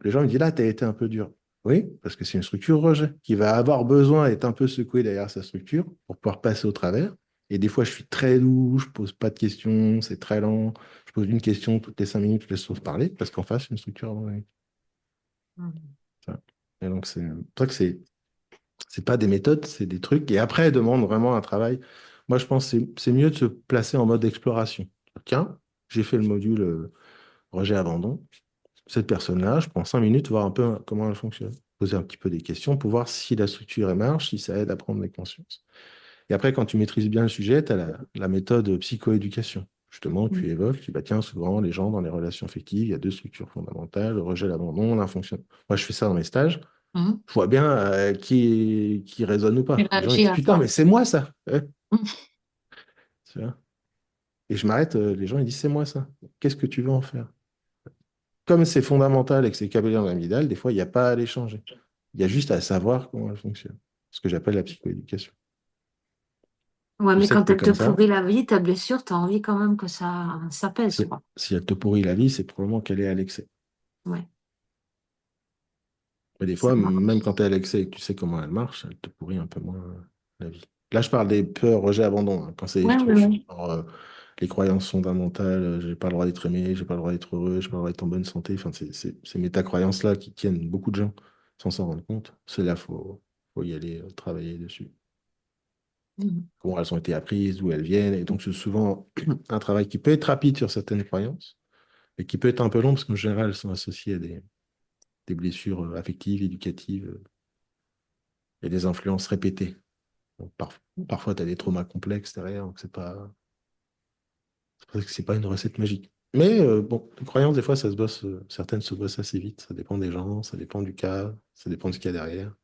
les gens me disent là, tu as été un peu dur. Oui, parce que c'est une structure rejet qui va avoir besoin d'être un peu secouée derrière sa structure pour pouvoir passer au travers. Et des fois, je suis très doux, je pose pas de questions, c'est très lent. Je pose une question toutes les 5 minutes, je laisse sauf parler parce qu'en face, c'est une structure abandonnée. mhm. Ça. Et donc, c'est pour ça que c'est C'est pas des méthodes, c'est des trucs. Et après, elle demande vraiment un travail. Moi, je pense que c'est mieux de se placer en mode exploration. Tiens, j'ai fait le module rejet-abandon. Cette personne-là, je prends 5 minutes, voir un peu comment elle fonctionne. Poser un petit peu des questions pour voir si la structure elle marche, si ça aide à prendre les consciences. Et après, quand tu maîtrises bien le sujet, tu as la méthode psychoéducation. Justement, tu évoques, tu dis, bah, tiens, souvent, les gens dans les relations affectives, il y a deux structures fondamentales, le rejet, l'abandon, l'infonctionnement. Moi, je fais ça dans mes stages. Mhm. Je vois bien qui résonne ou Tu pas. Les gens ils réagis disent, à putain, ça. mais c'est moi ça. Ouais, Mhm. tu vois. Et je m'arrête, les gens ils disent, c'est moi ça. Qu'est-ce que tu veux en faire? Comme c'est fondamental et que c'est câblé dans l'amygdale, des fois, il n'y a pas à les changer. Il y a juste à savoir comment elle fonctionne. Ce que j'appelle la psychoéducation. Ouais, Je mais sais que quand tu es elle te comme ça. pourrit la vie, ta blessure, tu as envie quand même que ça pèse, Si, quoi. si elle te pourrit la vie, c'est probablement qu'elle est à l'excès. Ouais, Mais des ça fois, même marche. quand tu es à l'excès et que tu sais comment elle marche, elle te pourrit un peu moins la vie. Là, je parle des peurs, rejet, abandon, hein. Quand c'est des Ouais, ouais, structures, ouais. genre, les croyances fondamentales, j'ai pas le droit d'être aimé, j'ai pas le droit d'être heureux, j'ai pas le droit d'être en bonne santé. Enfin, ces métacroyances-là qui tiennent beaucoup de gens sans s'en rendre compte. C'est là, faut y aller, travailler dessus. Mhm. Comment elles ont été apprises, d'où elles viennent. Et donc, c'est souvent un travail qui peut être rapide sur certaines croyances, mais qui peut être un peu long parce qu'en général, elles sont associées à des blessures affectives, éducatives et des influences répétées. Donc, parfois, tu as des traumas complexes derrière, donc c'est parce que c'est pas une recette magique. Mais bon, les croyances, des fois, ça se bosse, certaines se bossent assez vite. Ça dépend des gens, ça dépend du cas, ça dépend de ce qu'il y a derrière.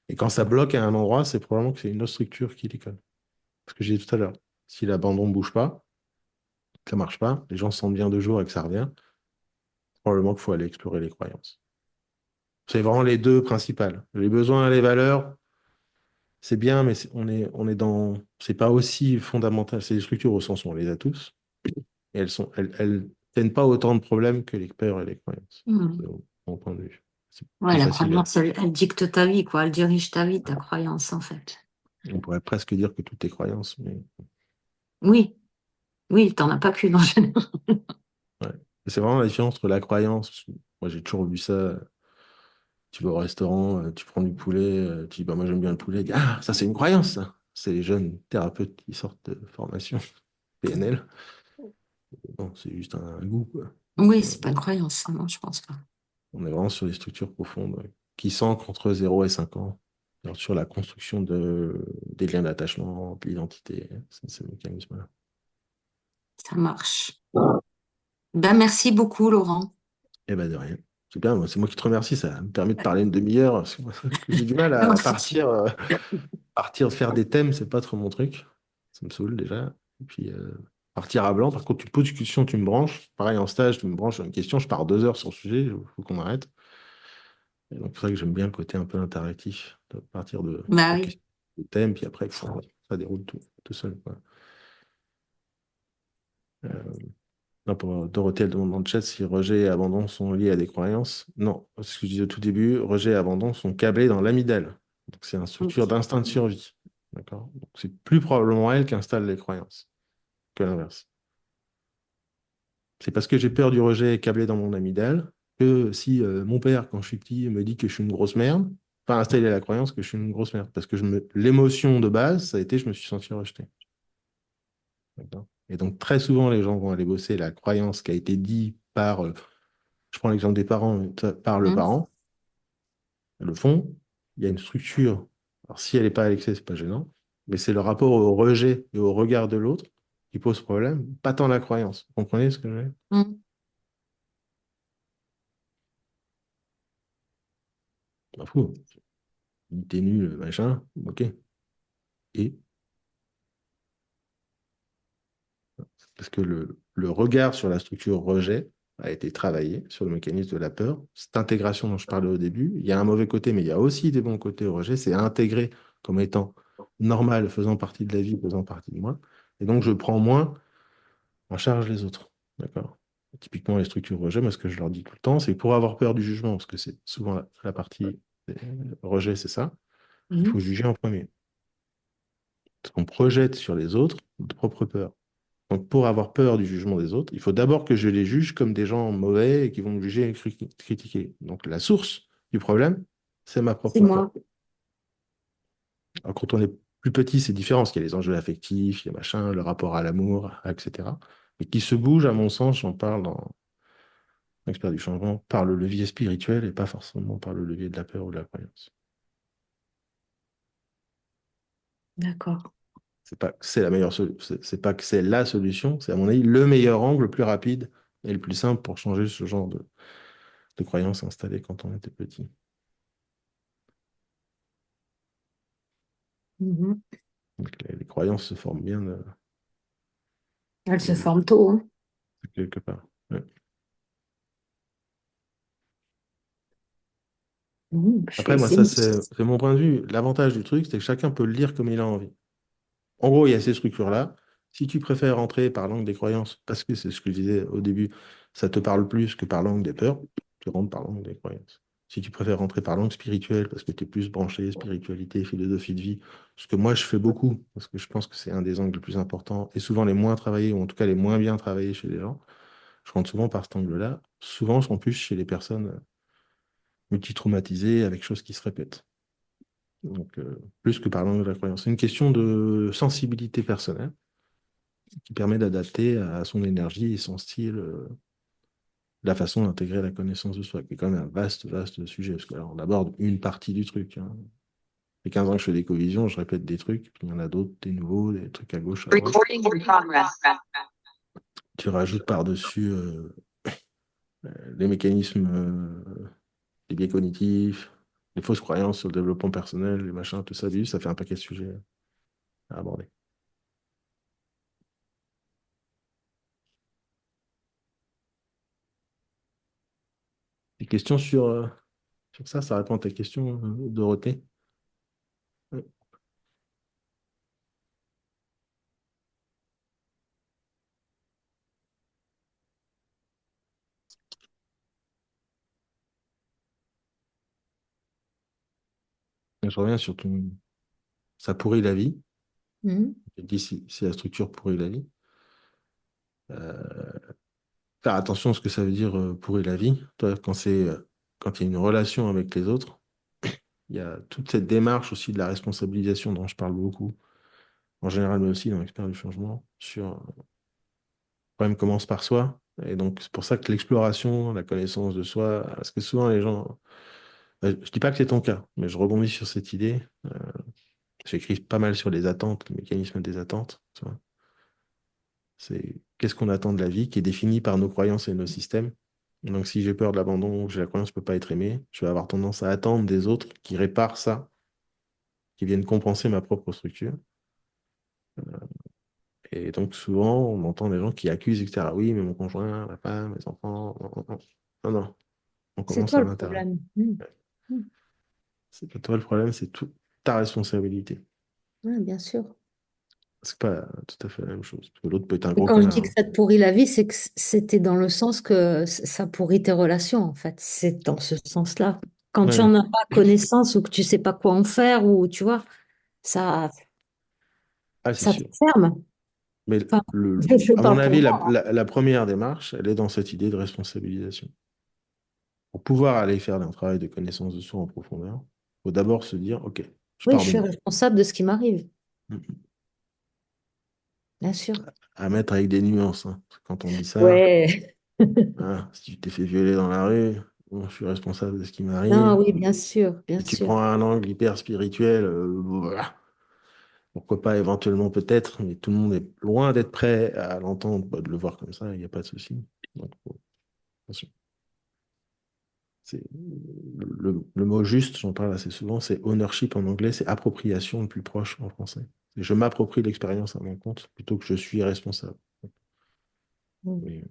Et quand ça bloque à un endroit, c'est probablement que c'est une autre structure qui déconne. Ce que j'ai dit tout à l'heure. Si l'abandon ne bouge pas, que ça marche pas, les gens se sentent bien 2 jours et que ça revient, probablement qu'il faut aller explorer les croyances. C'est vraiment les deux principales. Les besoins et les valeurs, c'est bien, mais on est dans. C'est pas aussi fondamental. C'est des structures au sens où on les a tous. Et elles tiennent pas autant de problèmes que les peurs et les croyances. C'est Mhm. mon point de vue. C'est Ouais, plus la facile. croyance, elle dicte ta vie, quoi. Elle dirige ta vie, ta croyance, en fait. On pourrait presque dire que tout est croyance, mais Oui, oui, t'en as pas qu'une en général. ouais. Et c'est vraiment la différence entre la croyance. Parce que moi, j'ai toujours vu ça. Tu vas au restaurant, tu prends du poulet, tu dis bah moi j'aime bien le poulet. Il dit, ah, ça c'est une croyance, ça. C'est les jeunes thérapeutes qui sortent de formation PNL. Non, c'est juste un goût, quoi. Oui, Euh, c'est pas une croyance, ça, non, je pense pas. On est vraiment sur des structures profondes, ouais, qui s'ancrent entre 0 et 5 ans. Alors, sur la construction des liens d'attachement, de l'identité, c'est ces mécanismes-là. Ça marche. Ben, merci beaucoup, Laurent. Eh ben de rien. C'est bien, moi, c'est moi qui te remercie, ça me permet de parler une demi-heure. Parce que moi, j'ai du mal Non, à partir faire des thèmes, c'est pas trop mon truc. Ça me saoule déjà. Et puis partir à blanc, par contre, tu poses une question, tu me branches. Pareil en stage, tu me branches sur une question, je pars 2 heures sur le sujet, il faut qu'on arrête. Et donc, c'est pour ça que j'aime bien le côté un peu interactif, de partir bah de oui. questions, de thèmes, puis après, ça déroule tout seul, quoi. Euh, non, pour Dorothée, elle demande dans le chat si rejet et abandon sont liés à des croyances. Non, ce que je disais au tout début, rejet et abandon sont câblés dans l'amygdale. Donc, c'est une structure Ok. d'instinct de survie. D'accord? Donc, c'est plus probablement elle qui installe les croyances que l'inverse. C'est parce que j'ai peur du rejet câblé dans mon amygdale que si mon père, quand je suis petit, me dit que je suis une grosse merde, pas installer la croyance que je suis une grosse merde. Parce que l'émotion de base, ça a été je me suis senti rejeté. D'accord. Et donc, très souvent, les gens vont aller bosser la croyance qui a été dit par, je prends l'exemple des parents, par le Hmm. parent, le fond, il y a une structure. Alors, si elle n'est pas à l'excès, c'est pas gênant, mais c'est le rapport au rejet et au regard de l'autre qui pose problème, pas tant la croyance. Vous comprenez ce que je veux dire? Hmm. M'en fous. T'es nul, machin, ok. Et parce que le regard sur la structure rejet a été travaillé sur le mécanisme de la peur. Cette intégration dont je parlais au début, il y a un mauvais côté, mais il y a aussi des bons côtés au rejet. C'est intégré comme étant normal, faisant partie de la vie, faisant partie de moi. Et donc, je prends moins en charge les autres. D'accord? Typiquement, les structures rejet, moi, ce que je leur dis tout le temps, c'est que pour avoir peur du jugement, parce que c'est souvent la partie rejet, c'est ça, il Hmm. faut juger en premier. Parce qu'on projette sur les autres notre propre peur. Donc, pour avoir peur du jugement des autres, il faut d'abord que je les juge comme des gens mauvais et qui vont me juger et critiquer. Donc, la source du problème, c'est ma C'est propre peur. moi. Alors, quand on est plus petit, c'est différent, parce qu'il y a les enjeux affectifs, il y a machin, le rapport à l'amour, etc. Mais qui se bouge, à mon sens, j'en parle dans Expert du changement, par le levier spirituel et pas forcément par le levier de la peur ou de la croyance. D'accord. C'est pas que c'est la meilleure solution, c'est pas que c'est la solution, c'est à mon avis le meilleur angle, le plus rapide et le plus simple pour changer ce genre de croyances installées quand on était petit. Mhm. Donc, les croyances se forment bien Elle se de forme tôt, hein. quelque part. Ouais. Je Après, suis moi, c'est ça, c'est mon point de vue. L'avantage du truc, c'est que chacun peut le lire comme il a envie. En gros, il y a ces structures-là. Si tu préfères entrer par l'angle des croyances, parce que c'est ce que je disais au début, ça te parle plus que par l'angle des peurs, tu rentres par l'angle des croyances. Si tu préfères rentrer par l'angle spirituel, parce que tu es plus branché, spiritualité, philosophie de vie, ce que moi je fais beaucoup, parce que je pense que c'est un des angles les plus importants, et souvent les moins travaillés, ou en tout cas les moins bien travaillés chez les gens, je rentre souvent par cet angle-là, souvent en plus chez les personnes multitraumatisées avec choses qui se répètent. Donc, plus que par l'angle de la croyance. C'est une question de sensibilité personnelle qui permet d'adapter à son énergie et son style la façon d'intégrer la connaissance de soi, qui est quand même un vaste, vaste sujet, parce que là, on aborde une partie du truc, hein. Les 15 ans que je fais des co-visions, je répète des trucs, puis il y en a d'autres, des nouveaux, des trucs à gauche, à droite. Recording in progress. Tu rajoutes par-dessus les mécanismes, les biais cognitifs, les fausses croyances sur le développement personnel, les machins, tout ça, ça fait un paquet de sujets à aborder. Des questions sur ça, ça répond à ta question, Dorothée. Ouais. Je reviens sur ton... Ça pourrit la vie. Mhm. Je dis si la structure pourrit la vie. Euh, Faire attention à ce que ça veut dire pourrir la vie. Toi, quand il y a une relation avec les autres, il y a toute cette démarche aussi de la responsabilisation dont je parle beaucoup, en général, mais aussi dans l'expert du changement, sur le problème commence par soi. Et donc, c'est pour ça que l'exploration, la connaissance de soi, parce que souvent les gens, je dis pas que c'est ton cas, mais je rebondis sur cette idée. J'écris pas mal sur les attentes, le mécanisme des attentes. Tu vois. C'est qu'est-ce qu'on attend de la vie qui est défini par nos croyances et nos systèmes. Donc, si j'ai peur de l'abandon ou que j'ai la croyance que je ne peux pas être aimé, je vais avoir tendance à attendre des autres qui réparent ça, qui viennent compenser ma propre structure. Et donc, souvent, on entend des gens qui accusent, etc. Oui, mais mon conjoint, ma femme, mes enfants. Non, non, non. Non, non. On C'est commence toi à le l'intérieur. problème. Mhm. Mhm. C'est pas toi le problème, c'est tout ta responsabilité. Ouais, bien sûr. C'est pas tout à fait la même chose. Parce que l'autre peut être un Et gros quand je connard, dis que hein. ça te pourrit la vie, c'est que c'était dans le sens que ça pourrit tes relations, en fait. C'est dans ce sens-là. Quand tu Ouais. n'en as pas connaissance ou que tu sais pas quoi en faire, ou tu vois, ça, Ah, c'est ça te sûr. ferme. Mais Enfin, je à mon parle pour avis, moi. la première démarche, elle est dans cette idée de responsabilisation. Pour pouvoir aller faire un travail de connaissance de soi en profondeur, il faut d'abord se dire, OK, je Oui, je pars de suis moi. responsable de ce qui m'arrive, Mm. bien sûr. À mettre avec des nuances, hein. Parce que quand on dit ça, Ouais. hein, si tu t'es fait violer dans la rue, bon, je suis responsable de ce qui Non, m'arrive. oui, bien sûr, bien Si tu sûr. prends un angle hyper spirituel, voilà. Pourquoi pas éventuellement peut-être, mais tout le monde est loin d'être prêt à l'entendre, bah, de le voir comme ça, il n'y a pas de souci. Donc, attention. Le mot juste, j'en parle assez souvent, c'est ownership en anglais, c'est appropriation le plus proche en français. Je m'approprie l'expérience à mon compte plutôt que je suis responsable. Mm. Mais,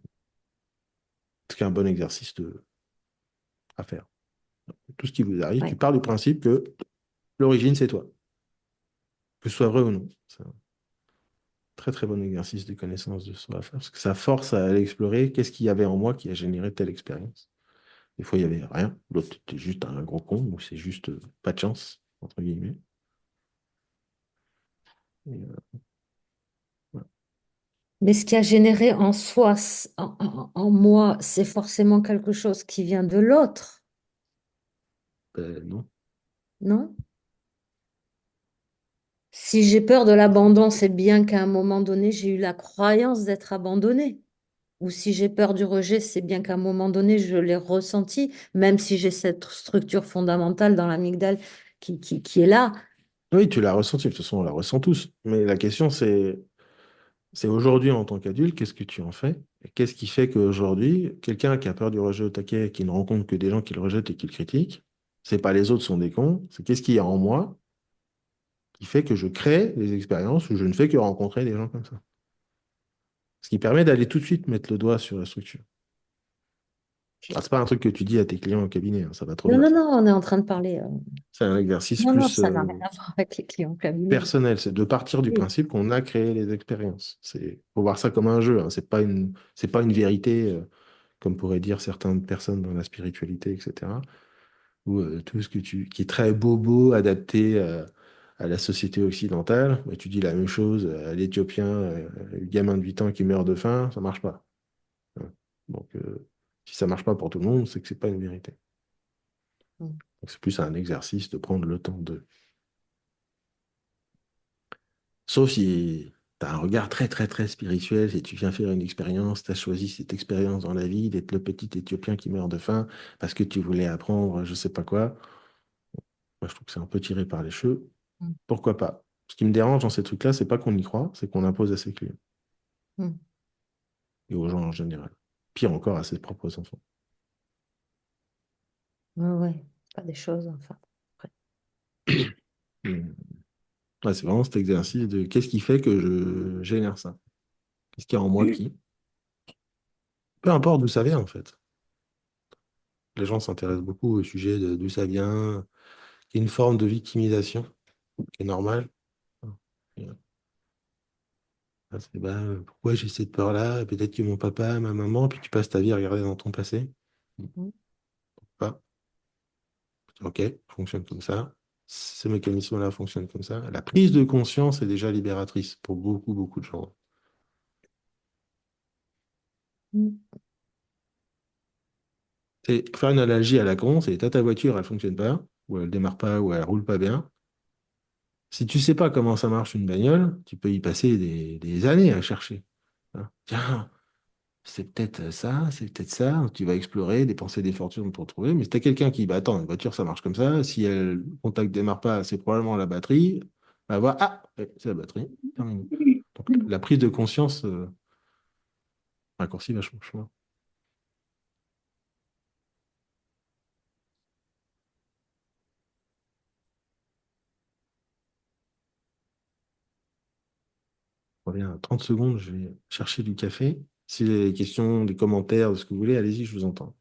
c'est un bon exercice à faire. Tout ce qui vous arrive, tu Ouais. pars du principe que l'origine, c'est toi, que ce soit vrai ou non. C'est un très très bon exercice de connaissance de soi à faire, parce que ça force à aller explorer qu'est-ce qu'il y avait en moi qui a généré telle expérience. Des fois, il n'y avait rien, l'autre était juste un gros con, ou c'est juste pas de chance, entre guillemets. Et, voilà. Mais ce qui a généré en soi, en moi, c'est forcément quelque chose qui vient de l'autre, Ben, non. non? Si j'ai peur de l'abandon, c'est bien qu'à un moment donné, j'ai eu la croyance d'être abandonnée. Ou si j'ai peur du rejet, c'est bien qu'à un moment donné, je l'ai ressenti, même si j'ai cette structure fondamentale dans l'amygdale qui est là. Oui, tu l'as ressenti, de toute façon, on la ressent tous. Mais la question, c'est aujourd'hui, en tant qu'adulte, qu'est-ce que tu en fais? Et qu'est-ce qui fait qu'aujourd'hui, quelqu'un qui a peur du rejet au taquet, qui ne rencontre que des gens qui le rejettent et qui le critiquent, c'est pas les autres sont des cons, c'est qu'est-ce qu'il y a en moi qui fait que je crée des expériences où je ne fais que rencontrer des gens comme ça. Ce qui permet d'aller tout de suite mettre le doigt sur la structure. Ah, c'est pas un truc que tu dis à tes clients au cabinet, hein, ça va trop Non, non, vite. non, on est en train de parler. C'est un exercice Non, non, plus ça n'a rien à voir avec les clients cabinet. personnel, c'est de partir du Oui. principe qu'on a créé les expériences. Faut voir ça comme un jeu, hein. C'est pas une vérité, comme pourraient dire certaines personnes dans la spiritualité, etc. Ou tout ce qui est très bobo, adapté à la société occidentale. Mais tu dis la même chose à l'Éthiopien, le gamin de 8 ans qui meurt de faim, ça marche pas. Hein. Donc, si ça marche pas pour tout le monde, c'est que c'est pas une vérité. Mm. Donc, c'est plus un exercice de prendre le temps de. Sauf si tu as un regard très, très, très spirituel, si tu viens faire une expérience, tu as choisi cette expérience dans la vie d'être le petit Éthiopien qui meurt de faim parce que tu voulais apprendre je sais pas quoi. Moi, je trouve que c'est un peu tiré par les cheveux. Mm. Pourquoi pas? Ce qui me dérange dans ces trucs-là, c'est pas qu'on y croit, c'est qu'on impose à ses clients Mm. et aux gens en général. Pire encore, à ses propres enfants. Ouais, ouais, pas des choses, enfin. Après. Hmm. Ouais, c'est vraiment cet exercice de qu'est-ce qui fait que je génère ça? Qu'est-ce qu'il y a en moi qui? Peu importe d'où ça vient, en fait. Les gens s'intéressent beaucoup au sujet de d'où ça vient, qui est une forme de victimisation qui est normale. Et, c'est, bah, pourquoi j'ai cette peur-là? Peut-être que mon papa, ma maman, puis tu passes ta vie à regarder dans ton passé. Mm. Pas. Ok, fonctionne comme ça. Ce mécanisme-là fonctionne comme ça. La prise de conscience est déjà libératrice pour beaucoup, beaucoup de gens. Mm. C'est faire une analogie à la con, c'est t'as ta voiture, elle fonctionne pas, ou elle démarre pas, ou elle roule pas bien. Si tu sais pas comment ça marche une bagnole, tu peux y passer des années à chercher. Hein. Tiens, c'est peut-être ça, c'est peut-être ça. Tu vas explorer, dépenser des fortunes pour trouver. Mais si tu as quelqu'un qui, bah attends, une voiture, ça marche comme ça. Si le contact démarre pas, c'est probablement la batterie. Bah voilà, ah, ouais, c'est la batterie. Terminé. Donc la prise de conscience raccourcit vachement le chemin. Je reviens à 30 secondes, je vais chercher du café. Si vous avez des questions, des commentaires, de ce que vous voulez, allez-y, je vous entends.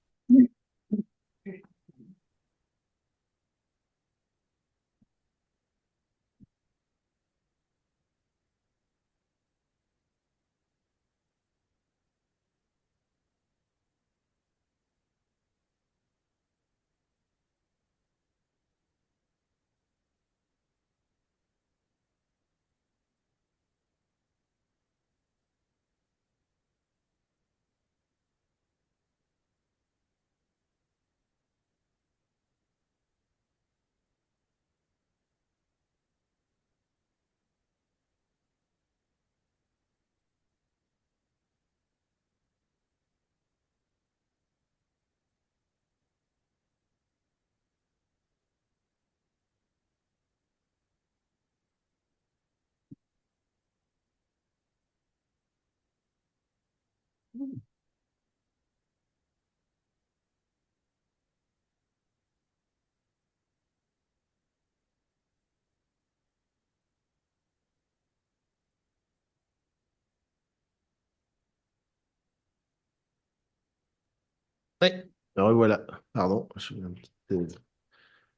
Ouais. Alors voilà, pardon, j'ai eu un petit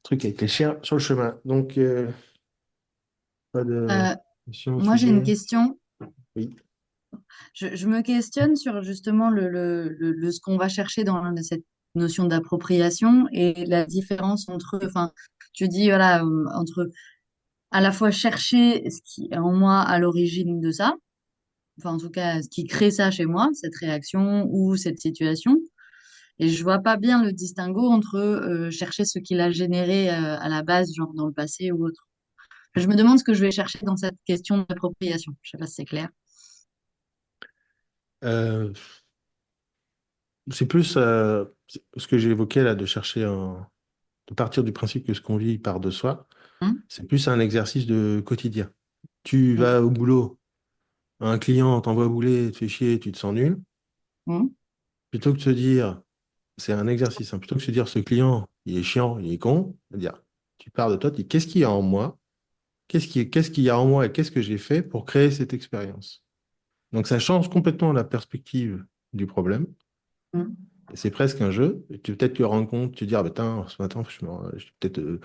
truc avec les chiens sur le chemin. Donc, pas de Euh, question au Moi, j'ai une sujet. question. Oui. Je me questionne sur justement ce qu'on va chercher dans cette notion d'appropriation et la différence entre, enfin, tu dis, voilà, entre à la fois chercher ce qui est en moi à l'origine de ça, enfin, en tout cas, ce qui crée ça chez moi, cette réaction ou cette situation. Et je vois pas bien le distinguo entre chercher ce qui l'a généré à la base, genre dans le passé ou autre. Je me demande ce que je vais chercher dans cette question d'appropriation. Je sais pas si c'est clair. Euh, c'est plus ce que j'ai évoqué là, de chercher de partir du principe que ce qu'on vit part de soi. Hum, C'est plus un exercice de quotidien. Tu ok. vas au boulot, un client t'envoie bouler, te fait chier, tu te sens nul. Hum, Plutôt que de se dire, c'est un exercice, hein, plutôt que de se dire, ce client, il est chiant, il est con, dire, tu pars de toi, tu dis, qu'est-ce qu'il y a en moi? Qu'est-ce qu'il y a en moi et qu'est-ce que j'ai fait pour créer cette expérience? Donc ça change complètement la perspective du problème. hum, Et c'est presque un jeu. Et peut-être te rendre compte, tu te dis, ah, putain, ce matin, je suis peut-être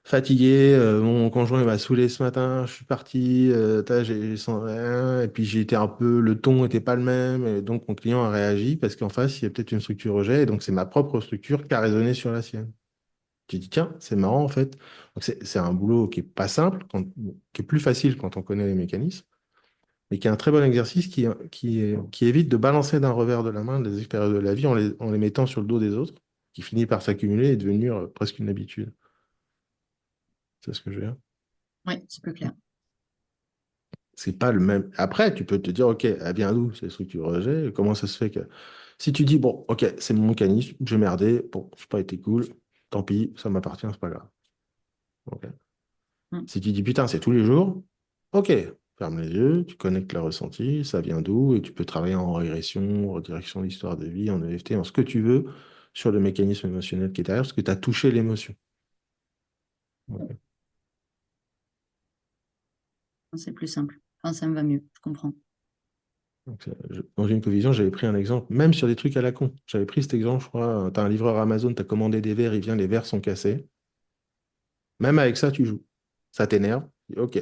fatigué, mon conjoint il m'a saoulé ce matin, je suis parti, et puis j'ai été un peu, le ton n'était pas le même, et donc mon client a réagi parce qu'en face, il y a peut-être une structure rejet, et donc c'est ma propre structure qui a résonné sur la sienne. Tu dis, tiens, c'est marrant en fait. Donc c'est un boulot qui est pas simple, qui est plus facile quand on connaît les mécanismes, mais qui est un très bon exercice qui évite de balancer d'un revers de la main les expériences de la vie en les mettant sur le dos des autres, qui finit par s'accumuler et devenir presque une habitude. C'est ce que je veux dire. oui, c'est plus clair. C'est pas le même. Après, tu peux te dire, OK, elle vient d'où ces structures rejet? Comment ça se fait que. Si tu dis, bon, OK, c'est mon mécanisme, j'ai merdé, bon, j'ai pas été cool, tant pis, ça m'appartient, c'est pas grave. OK. Hum. Si tu dis, putain, c'est tous les jours, OK, ferme les yeux, tu connectes le ressenti, ça vient d'où, et tu peux travailler en régression, en direction d'histoire de vie, en EFT, en ce que tu veux, sur le mécanisme émotionnel qui est derrière, parce que tu as touché l'émotion. OK. C'est plus simple. Enfin, ça me va mieux, je comprends. Donc, dans une covision, j'avais pris un exemple, même sur des trucs à la con. J'avais pris cet exemple, je crois, tu as un livreur Amazon, tu as commandé des verres, il vient, les verres sont cassés. Même avec ça, tu joues. Ça t'énerve. OK.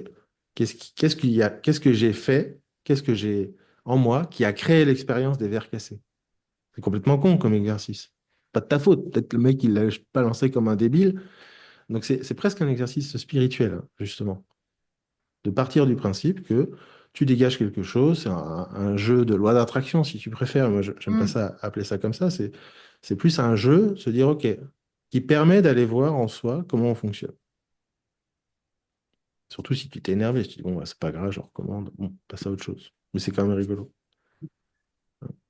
Qu'est-ce qu'il y a, qu'est-ce que j'ai fait, qu'est-ce que j'ai en moi qui a créé l'expérience des verres cassés? C'est complètement con comme exercice. Pas de ta faute. Peut-être le mec, il l'a pas lancé comme un débile. Donc, c'est presque un exercice spirituel, hein, justement. De partir du principe que tu dégages quelque chose, c'est un jeu de loi d'attraction, si tu préfères. Moi, j'aime pas Hum, ça, appeler ça comme ça. C'est plus un jeu, se dire, OK, qui permet d'aller voir en soi comment on fonctionne. Surtout si tu t'es énervé, si tu dis, bon, bah, c'est pas grave, je recommande, bon, passe à autre chose. Mais c'est quand même rigolo.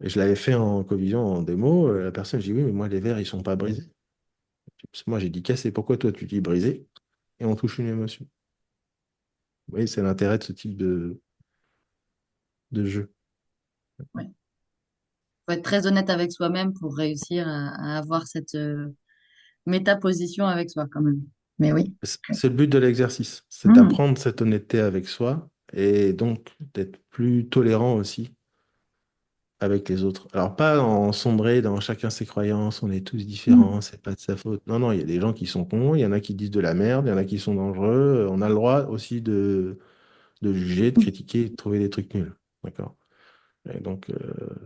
Et je l'avais fait en covision, en démo, la personne, je dis, oui, mais moi, les verres, ils sont pas brisés. Parce que moi, j'ai dit cassé, pourquoi toi, tu dis brisé? Et on touche une émotion. Vous voyez, c'est l'intérêt de ce type de jeu. ouais. Faut être très honnête avec soi-même pour réussir à avoir cette métaposition avec soi quand même. Mais oui. C'est le but de l'exercice, c'est Hum, d'apprendre cette honnêteté avec soi et donc d'être plus tolérant aussi avec les autres. Alors, pas en sombrer dans chacun ses croyances, on est tous hum, différents, c'est pas de sa faute. Non, non, il y a des gens qui sont cons, il y en a qui disent de la merde, il y en a qui sont dangereux. On a le droit aussi de juger, de hum. critiquer, de trouver des trucs nuls. D'accord? Et donc,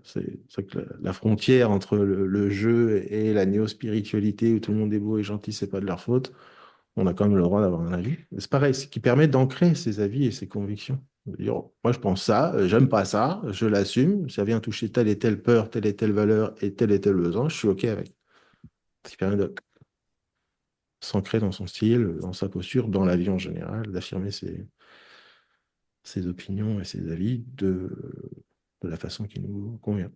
c'est que la frontière entre le jeu et la néo-spiritualité où tout le monde est beau et gentil, c'est pas de leur faute, on a quand même le droit d'avoir un avis. Mais c'est pareil, c'est qui permet d'ancrer ses avis et ses convictions. De dire, oh, moi, je pense ça, j'aime pas ça, je l'assume, ça vient toucher telle et telle peur, telle et telle valeur et tel besoin, je suis OK avec. Ce qui permet de s'ancrer dans son style, dans sa posture, dans la vie en général, d'affirmer ses opinions et ses avis de la façon qui nous convient,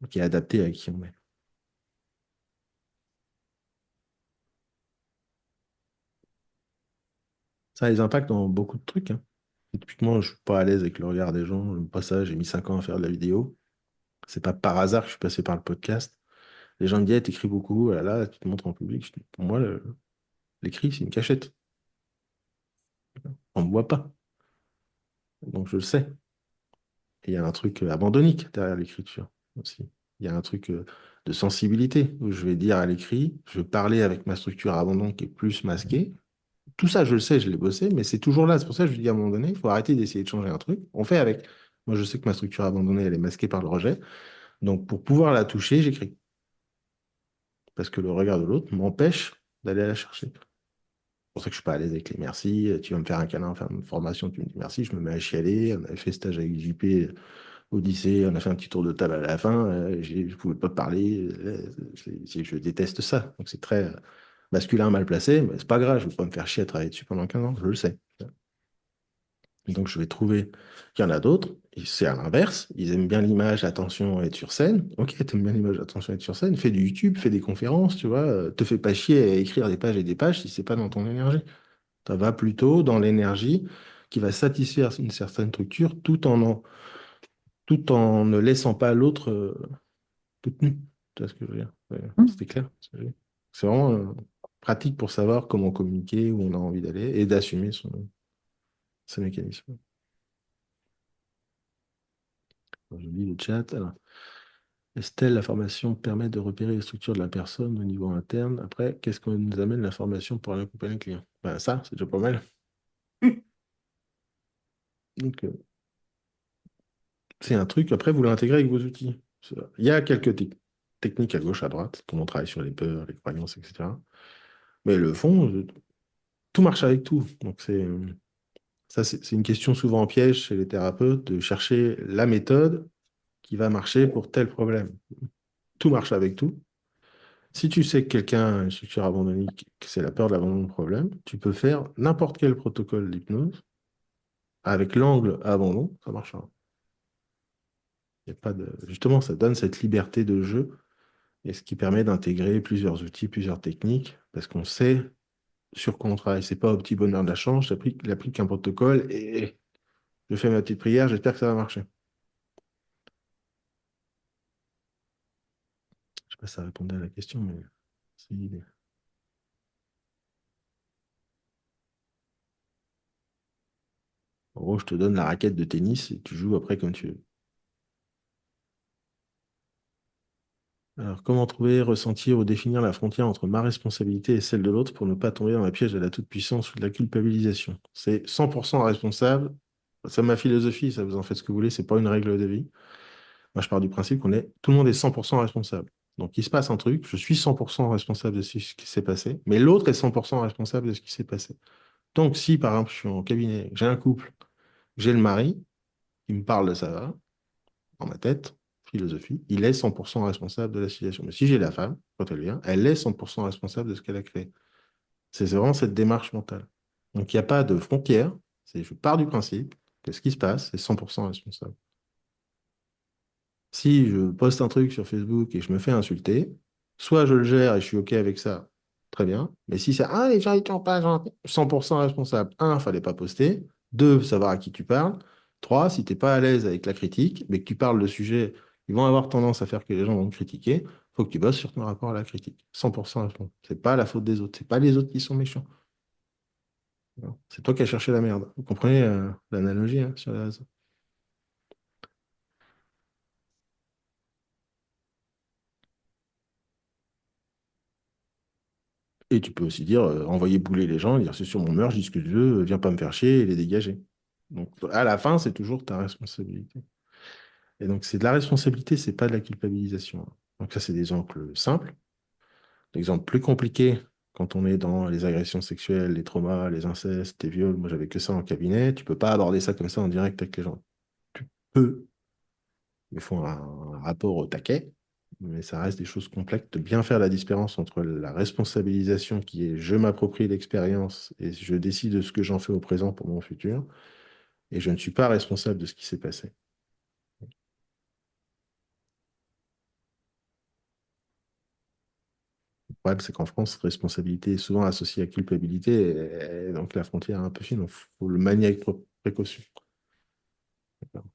qui est adaptée à qui on est. Ça a des impacts dans beaucoup de trucs, hein. Et typiquement, je suis pas à l'aise avec le regard des gens. Le passage, j'ai mis 5 ans à faire de la vidéo. C'est pas par hasard que je suis passé par le podcast. Les gens me disent, hey, t'écris beaucoup, là, là, tu te montres en public. Je dis, pour moi, l'écrit, c'est une cachette. On ne me voit pas. Donc je le sais. Et il y a un truc abandonnique derrière l'écriture aussi. Il y a un truc de sensibilité où je vais dire à l'écrit, je vais parler avec ma structure abandon qui est plus masquée. Tout ça, je le sais, je l'ai bossé, mais c'est toujours là. C'est pour ça que je dis à un moment donné, il faut arrêter d'essayer de changer un truc. On fait avec. Moi, je sais que ma structure abandonnée, elle est masquée par le rejet. Donc, pour pouvoir la toucher, j'écris. Parce que le regard de l'autre m'empêche d'aller la chercher. C'est pour ça que je suis pas à l'aise avec les merci. Tu vas me faire un câlin, faire une formation, tu me dis merci, je me mets à chialer. On avait fait stage avec JP au lycée, on a fait un petit tour de table à la fin. Je ne pouvais pas parler. Je déteste ça. Donc, c'est très. Masculin mal placé, mais c'est pas grave, je ne vais pas me faire chier à travailler dessus pendant 15 ans, je le sais. Et donc, je vais trouver qu'il y en a d'autres, et c'est à l'inverse, ils aiment bien l'image, attention, être sur scène. Ok, t'aimes bien l'image, attention, être sur scène, fais du YouTube, fais des conférences, tu vois, te fais pas chier à écrire des pages et des pages si c'est pas dans ton énergie. Ça va plutôt dans l'énergie qui va satisfaire une certaine structure tout en ne laissant pas l'autre toute nue. Tu vois ce que je veux dire? Ouais, Mm. c'était clair, ce que je veux dire. C'est vraiment pratique pour savoir comment communiquer, où on a envie d'aller et d'assumer ses mécanismes. Je lis le chat. Alors, Estelle, la formation permet de repérer les structures de la personne au niveau interne. Après, qu'est-ce qu'on nous amène la formation pour accompagner le client? Ben, ça, c'est déjà pas mal. Donc, c'est un truc. Après, vous l'intégrez avec vos outils. Il y a quelques techniques à gauche, à droite. Tout le monde travaille sur les peurs, les croyances, etc. Mais le fond, tout marche avec tout. Donc, c'est une question souvent en piège chez les thérapeutes de chercher la méthode qui va marcher pour tel problème. Tout marche avec tout. Si tu sais que quelqu'un a une structure abandonnique, que c'est la peur de l'abandon de problème, tu peux faire n'importe quel protocole d'hypnose avec l'angle abandon, ça marchera. Il y a pas de... Justement, ça donne cette liberté de jeu et ce qui permet d'intégrer plusieurs outils, plusieurs techniques, parce qu'on sait sur quoi on travaille. C'est pas au petit bonheur de la chance, j'applique un protocole et je fais ma petite prière, j'espère que ça va marcher. Je sais pas si ça répondait à la question, mais c'est l'idée. En gros, je te donne la raquette de tennis et tu joues après comme tu veux. Alors, comment trouver, ressentir ou définir la frontière entre ma responsabilité et celle de l'autre pour ne pas tomber dans la piège de la toute-puissance ou de la culpabilisation? C'est 100% responsable. C'est ma philosophie, ça vous en faites ce que vous voulez, c'est pas une règle de vie. Moi, je pars du principe tout le monde est 100% responsable. Donc, il se passe un truc, je suis 100% responsable de ce qui s'est passé, mais l'autre est 100% responsable de ce qui s'est passé. Donc, si par exemple, je suis en cabinet, j'ai un couple, j'ai le mari qui me parle de ça, dans ma tête, philosophie, il est 100% responsable de la situation. Mais si j'ai la femme, quand elle vient, elle est 100% responsable de ce qu'elle a créé. C'est vraiment cette démarche mentale. Donc, il n'y a pas de frontière. Je pars du principe que ce qui se passe, c'est 100% responsable. Si je poste un truc sur Facebook et je me fais insulter, soit je le gère et je suis OK avec ça, très bien. Mais si c'est ah, les gens, ils t'ont pas gentil, 100% responsable. Un, fallait pas poster. Deux, savoir à qui tu parles. Trois, si tu n'es pas à l'aise avec la critique, mais que tu parles de sujets qui vont avoir tendance à faire que les gens vont te critiquer, il faut que tu bosses sur ton rapport à la critique. 100% responsable. C'est pas la faute des autres. C'est pas les autres qui sont méchants. C'est toi qui as cherché la merde. Vous comprenez l'analogie hein, sur les réseaux. Et tu peux aussi dire, envoyer bouler les gens, dire c'est sur mon meurtre, je dis ce que je veux, viens pas me faire chier et les dégager. Donc à la fin, c'est toujours ta responsabilité. Et donc c'est de la responsabilité, c'est pas de la culpabilisation. Donc ça, c'est des exemples simples. L'exemple plus compliqué, quand on est dans les agressions sexuelles, les traumas, les incestes, les viols, moi j'avais que ça en cabinet, tu peux pas aborder ça comme ça en direct avec les gens. Tu peux, il faut un rapport au taquet, mais ça reste des choses complexes, de bien faire la différence entre la responsabilisation qui est je m'approprie l'expérience et je décide de ce que j'en fais au présent pour mon futur, et je ne suis pas responsable de ce qui s'est passé. Le problème, c'est qu'en France, responsabilité est souvent associée à culpabilité, et donc la frontière est un peu fine, il faut le manier avec précaution.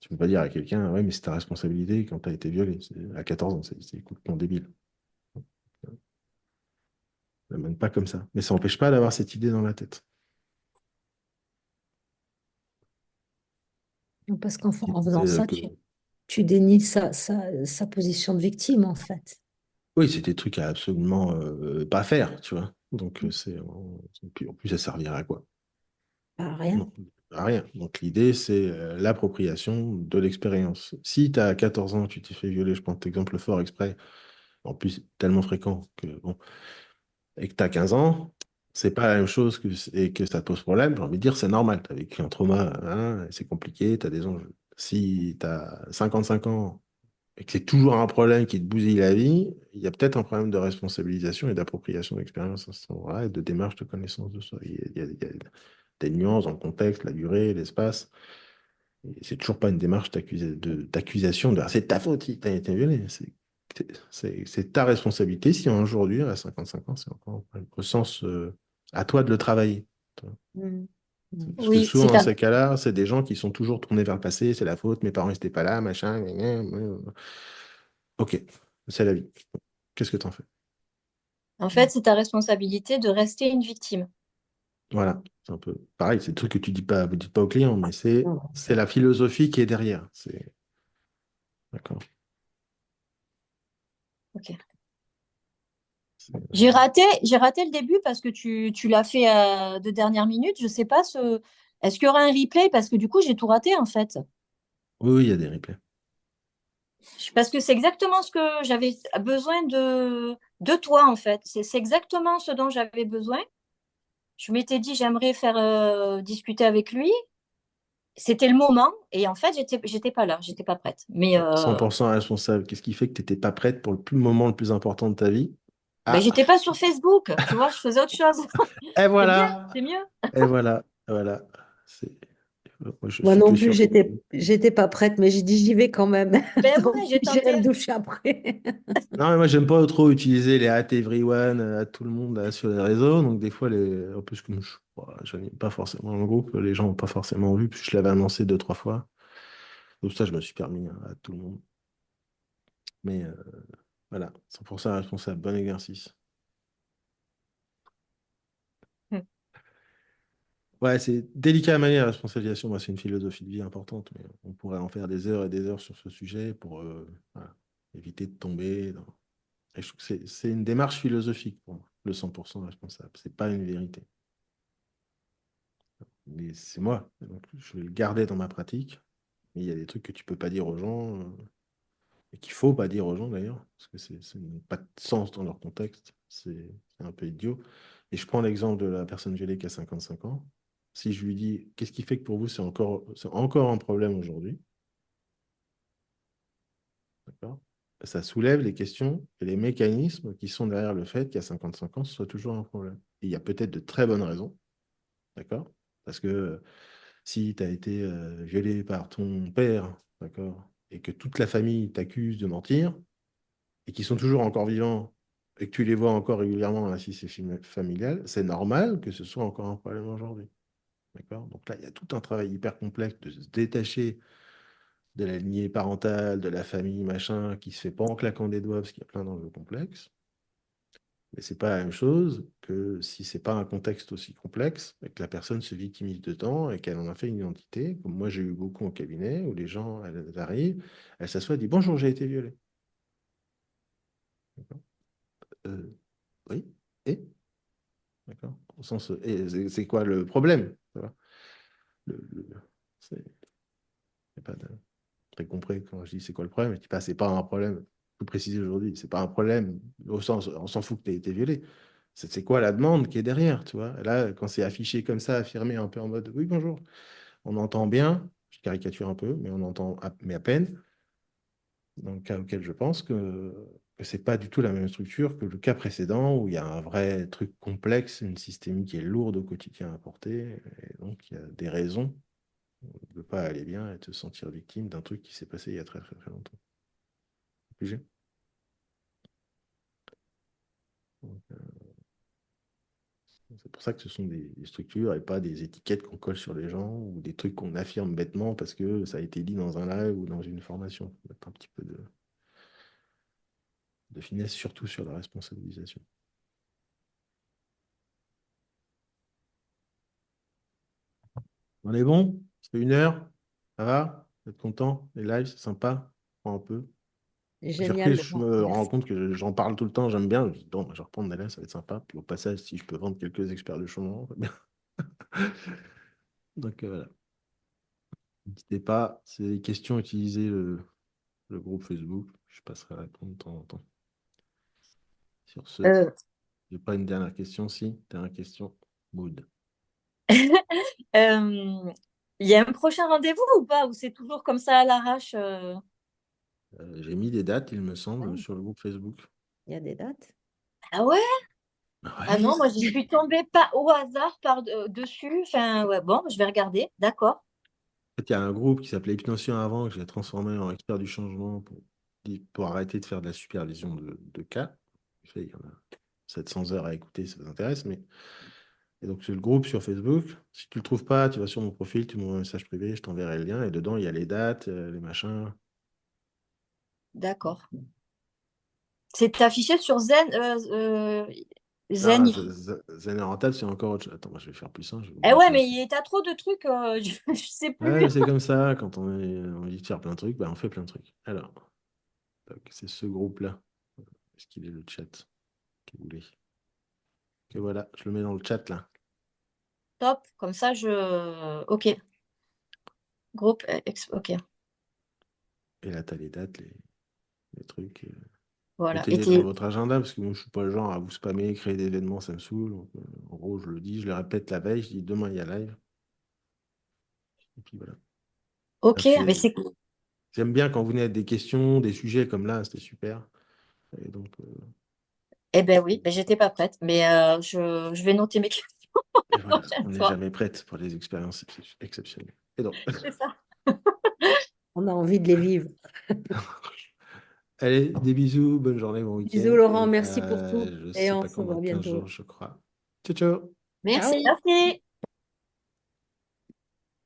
Tu ne peux pas dire à quelqu'un, ouais, mais c'est ta responsabilité quand tu as été violé. À 14 ans, c'est complètement débile. Ça ne mène pas comme ça. Mais ça n'empêche pas d'avoir cette idée dans la tête. Parce qu'en Qui en faisant disait ça, que tu dénies sa position de victime, en fait. oui, c'est des trucs à absolument pas faire, tu vois. Donc, en plus, ça servirait à quoi? Pas rien. Non, à rien. Donc, l'idée, c'est l'appropriation de l'expérience. Si tu as 14 ans, tu t'es fait violer, je prends cet exemple fort exprès, en plus, tellement fréquent que, bon, et que tu as 15 ans, c'est pas la même chose et que ça te pose problème. J'ai envie de dire, c'est normal. Tu as vécu un trauma, hein, c'est compliqué, tu as des enjeux. Si tu as 55 ans, et que c'est toujours un problème qui te bousille la vie, il y a peut-être un problème de responsabilisation et d'appropriation d'expérience à ce moment-là et de démarche de connaissance de soi. Il y a des nuances dans le contexte, la durée, l'espace. Et c'est toujours pas une démarche d'accusation de «Ah, c'est de ta faute si t'as été violé». C'est ta responsabilité. Si aujourd'hui, à 55 ans, c'est encore un problème. Au sens, à toi de le travailler. Mm. Parce que Oui, souvent, dans ces cas-là, c'est des gens qui sont toujours tournés vers le passé, c'est la faute, mes parents n'étaient pas là, machin. Gna, gna, gna. Ok, c'est la vie. Qu'est-ce que t'en fais? en fait, c'est ta responsabilité de rester une victime. Voilà, c'est un peu pareil, c'est le truc que tu dis pas, vous dites pas aux clients, mais c'est la philosophie qui est derrière. C'est d'accord. Ok. C'est- J'ai raté le début parce que tu l'as fait de dernière minute. Je sais pas est-ce qu'il y aura un replay parce que du coup j'ai tout raté en fait. Oui, oui, il y a des replays. Parce que c'est exactement ce que j'avais besoin de toi en fait. C'est exactement ce dont j'avais besoin. Je m'étais dit j'aimerais faire discuter avec lui. C'était le moment et en fait j'étais pas là, j'étais pas prête. Mais 100% responsable. Qu'est-ce qui fait que tu n'étais pas prête pour le moment le plus important de ta vie? ben, Ah, j'étais pas sur Facebook, tu vois, je faisais autre chose. et C'est bien, voilà, c'est mieux. et voilà, et voilà. C'est- Moi, je Moi suis que non plus, sur. j'étais pas prête, mais j'ai dit j'y vais quand même. Ben Tant ouais, pis, j'ai j'irai tenté. me doucher après. Non, mais moi, j'aime pas trop utiliser les at everyone, à tout le monde là, sur les réseaux. Donc, des fois, en plus, comme je n'aime pas forcément le groupe, les gens n'ont pas forcément vu, puis je l'avais annoncé deux, trois fois. Donc, ça, je me suis permis hein, à tout le monde. Mais voilà, 100% responsable. Bon exercice. Hmm. Ouais, c'est délicat à manier la responsabilisation. Moi, c'est une philosophie de vie importante, mais on pourrait en faire des heures et des heures sur ce sujet pour voilà, éviter de tomber dans. Et je trouve que c'est une démarche philosophique pour moi, le 100% responsable. C'est pas une vérité. Mais c'est moi. Donc, je vais le garder dans ma pratique. Mais il y a des trucs que tu peux pas dire aux gens, et qu'il faut pas dire aux gens d'ailleurs, parce que ça n'a pas de sens dans leur contexte. C'est un peu idiot. Et je prends l'exemple de la personne violée qui a 55 ans. Si je lui dis, qu'est-ce qui fait que pour vous, c'est encore un problème aujourd'hui, d'accord? Ça soulève les questions et les mécanismes qui sont derrière le fait qu'à 55 ans, ce soit toujours un problème. Et il y a peut-être de très bonnes raisons, d'accord? Parce que si tu as été violé par ton père, d'accord, et que toute la famille t'accuse de mentir, et qui sont toujours encore vivants, et que tu les vois encore régulièrement dans la société familiale, c'est normal que ce soit encore un problème aujourd'hui. D'accord? Donc là, il y a tout un travail hyper complexe de se détacher de la lignée parentale, de la famille, machin, qui se fait pas en claquant des doigts parce qu'il y a plein d'enjeux complexes. Mais c'est pas la même chose que si c'est pas un contexte aussi complexe et que la personne se victimise dedans et qu'elle en a fait une identité, comme moi j'ai eu beaucoup en cabinet où les gens elles arrivent, elles s'assoient, disent bonjour, j'ai été violée. D'accord. Euh, oui, et d'accord. Au sens, et c'est quoi le problème? Ça va. C'est y a pas de très compris quand je dis c'est quoi le problème. Je dis pas c'est pas un problème. Tout préciser aujourd'hui, c'est pas un problème au sens on s'en fout que tu aies été violé. C'est quoi la demande qui est derrière, tu vois? Et là, quand c'est affiché comme ça, affirmé un peu en mode oui, bonjour, on entend bien, je caricature un peu, mais on entend mais à peine, dans le cas auquel je pense que c'est pas du tout la même structure que le cas précédent où il y a un vrai truc complexe, une systémique qui est lourde au quotidien à porter, et donc il y a des raisons de ne pas aller bien et de se sentir victime d'un truc qui s'est passé il y a très très très longtemps. Obligé. Donc, c'est pour ça que ce sont des structures et pas des étiquettes qu'on colle sur les gens ou des trucs qu'on affirme bêtement parce que ça a été dit dans un live ou dans une formation. Faut mettre un petit peu de finesse, surtout sur la responsabilisation. On est bon? Ça fait 1 heure? Ça va? Vous êtes content? Les lives, c'est sympa? Prends un peu. J'ai repris, Génial. je me rends compte que j'en parle tout le temps, j'aime bien. Je dis, bon, je vais reprendre des lives, ça va être sympa. Puis au passage, si je peux vendre quelques experts de changement, ça va bien. Donc voilà. N'hésitez pas, c'est des questions, utilisez le groupe Facebook. Je passerai à répondre de temps en temps. Sur ce, Euh, j'ai pas une dernière question. Si, dernière question. Mood. il y a un prochain rendez-vous ou pas? Ou c'est toujours comme ça à l'arrache J'ai mis des dates, il me Ah, semble, sur le groupe Facebook. il y a des dates. Ah ouais? Ah Ouais. non, moi j'y suis tombée pas au hasard dessus. Enfin, ouais, bon, je vais regarder. D'accord. En fait, il y a un groupe qui s'appelait Hypnotion avant, que j'ai transformé en expert du changement pour arrêter de faire de la supervision de cas. En fait, il y en a 700 heures à écouter, ça vous intéresse. Et donc, c'est le groupe sur Facebook. Si tu ne le trouves pas, tu vas sur mon profil, tu m'envoies un message privé, je t'enverrai le lien. Et dedans, il y a les dates, les machins. D'accord. C'est affiché sur Ah, Zen. Zen et Rentable, c'est encore autre chose. Attends, moi, je vais faire plus simple. Je vais vous Eh ouais, montrer mais aussi. t'as trop de trucs, je sais plus. Ouais, mais c'est comme ça, quand on dit de faire plein de trucs, bah, on fait plein de trucs. Alors, donc, c'est ce groupe-là. Est-ce qu'il est le chat que vous voulez? Et voilà, je le mets dans le chat là. Top. Comme ça, Ok. Groupe. Ok. Et là, tu as les dates, les trucs. Voilà. Mettez-les dans votre agenda parce que moi, je suis pas le genre à vous spammer, créer des événements, ça me saoule. Donc, en gros, je le dis, je le répète la veille, je dis demain il y a live. Et puis voilà. Ok, Après, mais c'est. j'aime bien quand vous venez avec des questions, des sujets comme là, c'était super. Et donc, Eh ben oui, ben j'étais pas prête, mais je vais noter mes questions et la voilà, prochaine on n'est fois. jamais prête pour les expériences exceptionnelles. Et donc, C'est ça. On a envie de les vivre. allez, des bisous, bonne journée, bon Bisous week-end. Laurent, Et merci pour tout. je Et sais on pas se quand, voit dans 15 bientôt. jours, je crois. Ciao, ciao. Ciao. Merci.